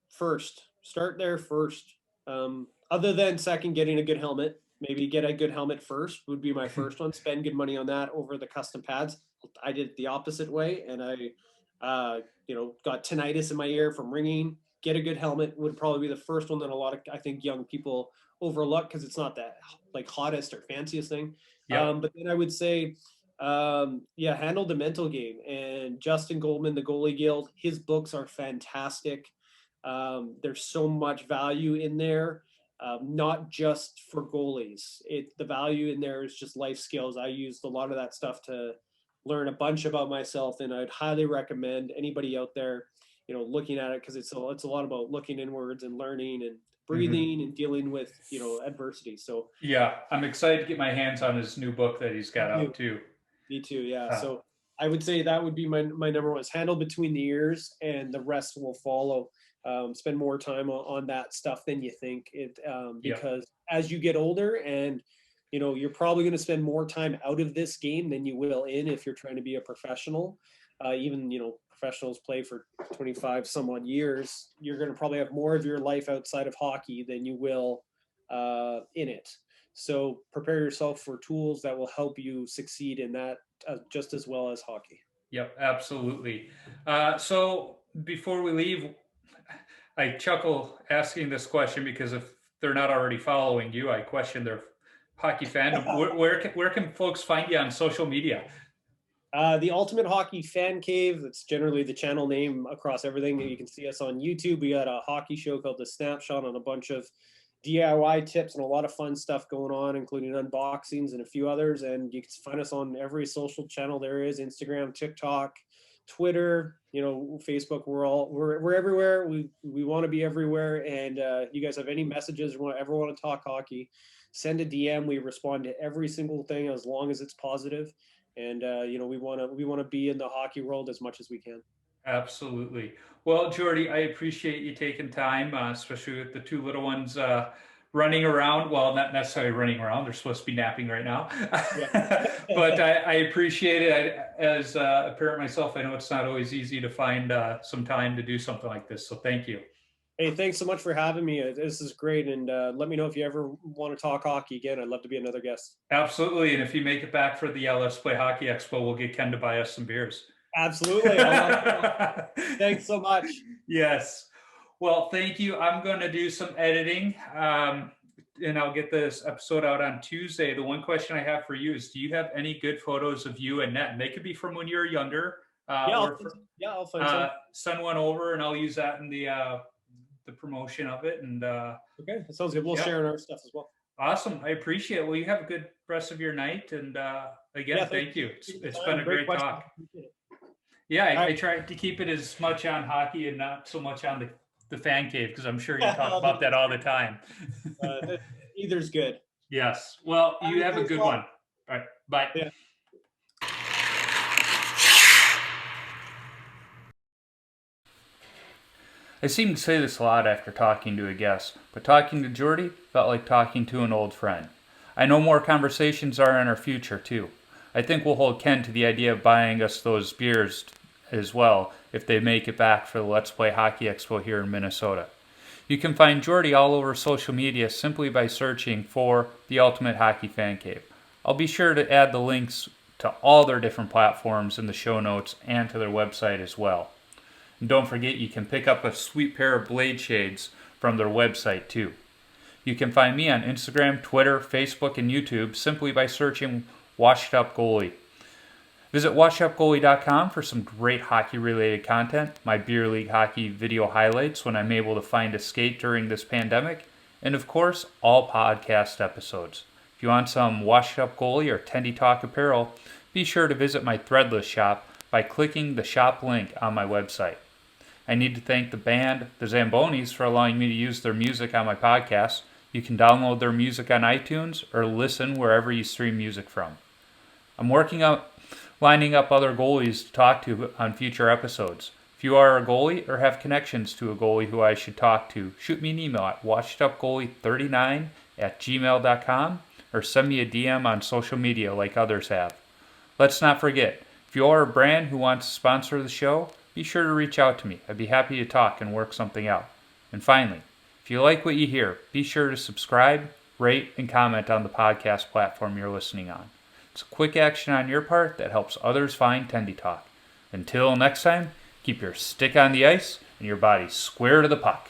first. Start there first. Other than second, getting a good helmet, maybe get a good helmet first would be my first one. Spend good money on that over the custom pads. I did it the opposite way, and I got tinnitus in my ear from ringing. Get a good helmet would probably be the first one that a lot of, I think, young people overlook because it's not that like hottest or fanciest thing. Yeah. But then I would say, handle the mental game. And Justin Goldman, the Goalie Guild, his books are fantastic. There's so much value in there, not just for goalies. The value in there is just life skills. I used a lot of that stuff to learn a bunch about myself, and I'd highly recommend anybody out there, looking at it, because it's a lot about looking inwards and learning and breathing and dealing with adversity. So Yeah, I'm excited to get my hands on his new book that he's got out too. me too, yeah. So I would say that would be my number one, is handle between the ears, and the rest will follow. Spend more time on that stuff than you think it, because as you get older, and you're probably going to spend more time out of this game than you will in, if you're trying to be a professional. Even professionals play for 25 some odd years. You're going to probably have more of your life outside of hockey than you will in it. So prepare yourself for tools that will help you succeed in that, just as well as hockey. Yep, absolutely. So before we leave, I chuckle asking this question because if they're not already following you, I question their hockey fandom. Where can folks find you on social media? The Ultimate Hockey Fan Cave, that's generally the channel name across everything. You can see us on YouTube. We got a hockey show called The Snapshot on a bunch of DIY tips and a lot of fun stuff going on, including unboxings and a few others. And you can find us on every social channel there is: Instagram, TikTok, Twitter, Facebook. We're everywhere. We want to be everywhere. And you guys have any messages or ever want to talk hockey, send a DM. We respond to every single thing as long as it's positive. And we want to be in the hockey world as much as we can. Absolutely. Well, Jordi, I appreciate you taking time, especially with the two little ones running around. Well, not necessarily running around. They're supposed to be napping right now. But I appreciate it. As a parent myself, I know it's not always easy to find some time to do something like this. So thank you. Hey, thanks so much for having me. This is great. And let me know if you ever want to talk hockey again. I'd love to be another guest. Absolutely. And if you make it back for the Let's Play Hockey Expo, we'll get Ken to buy us some beers. Absolutely. Thanks so much. Yes. Well, thank you. I'm going to do some editing, and I'll get this episode out on Tuesday. The one question I have for you is, do you have any good photos of you and Net? And they could be from when you were younger. I'll find some. Send one over, and I'll use that in the promotion of it. And okay, that sounds good. We'll share our stuff as well. Awesome. I appreciate it. Well, you have a good rest of your night. And again, thank you. It's been a great talk. Yeah, I tried to keep it as much on hockey and not so much on the fan cave, because I'm sure you talk about that all the time. Either's good. Yes. Well, you have a good one. All right. Bye. Yeah. I seem to say this a lot after talking to a guest, but talking to Jordi felt like talking to an old friend. I know more conversations are in our future, too. I think we'll hold Ken to the idea of buying us those beers as well if they make it back for the Let's Play Hockey Expo here in Minnesota. You can find Jordi all over social media simply by searching for the Ultimate Hockey Fan Cave. I'll be sure to add the links to all their different platforms in the show notes and to their website as well. And don't forget, you can pick up a sweet pair of blade shades from their website too. You can find me on Instagram, Twitter, Facebook, and YouTube simply by searching Washed Up Goalie. Visit washedupgoalie.com for some great hockey-related content, my beer league hockey video highlights when I'm able to find a skate during this pandemic, and of course, all podcast episodes. If you want some Washed Up Goalie or Tendy Talk apparel, be sure to visit my Threadless shop by clicking the shop link on my website. I need to thank the band, the Zambonis, for allowing me to use their music on my podcast. You can download their music on iTunes or listen wherever you stream music from. I'm lining up other goalies to talk to on future episodes. If you are a goalie or have connections to a goalie who I should talk to, shoot me an email at washedupgoalie39@gmail.com or send me a DM on social media like others have. Let's not forget, if you are a brand who wants to sponsor the show, be sure to reach out to me. I'd be happy to talk and work something out. And finally, if you like what you hear, be sure to subscribe, rate, and comment on the podcast platform you're listening on. It's a quick action on your part that helps others find Tendy Talk. Until next time, keep your stick on the ice and your body square to the puck.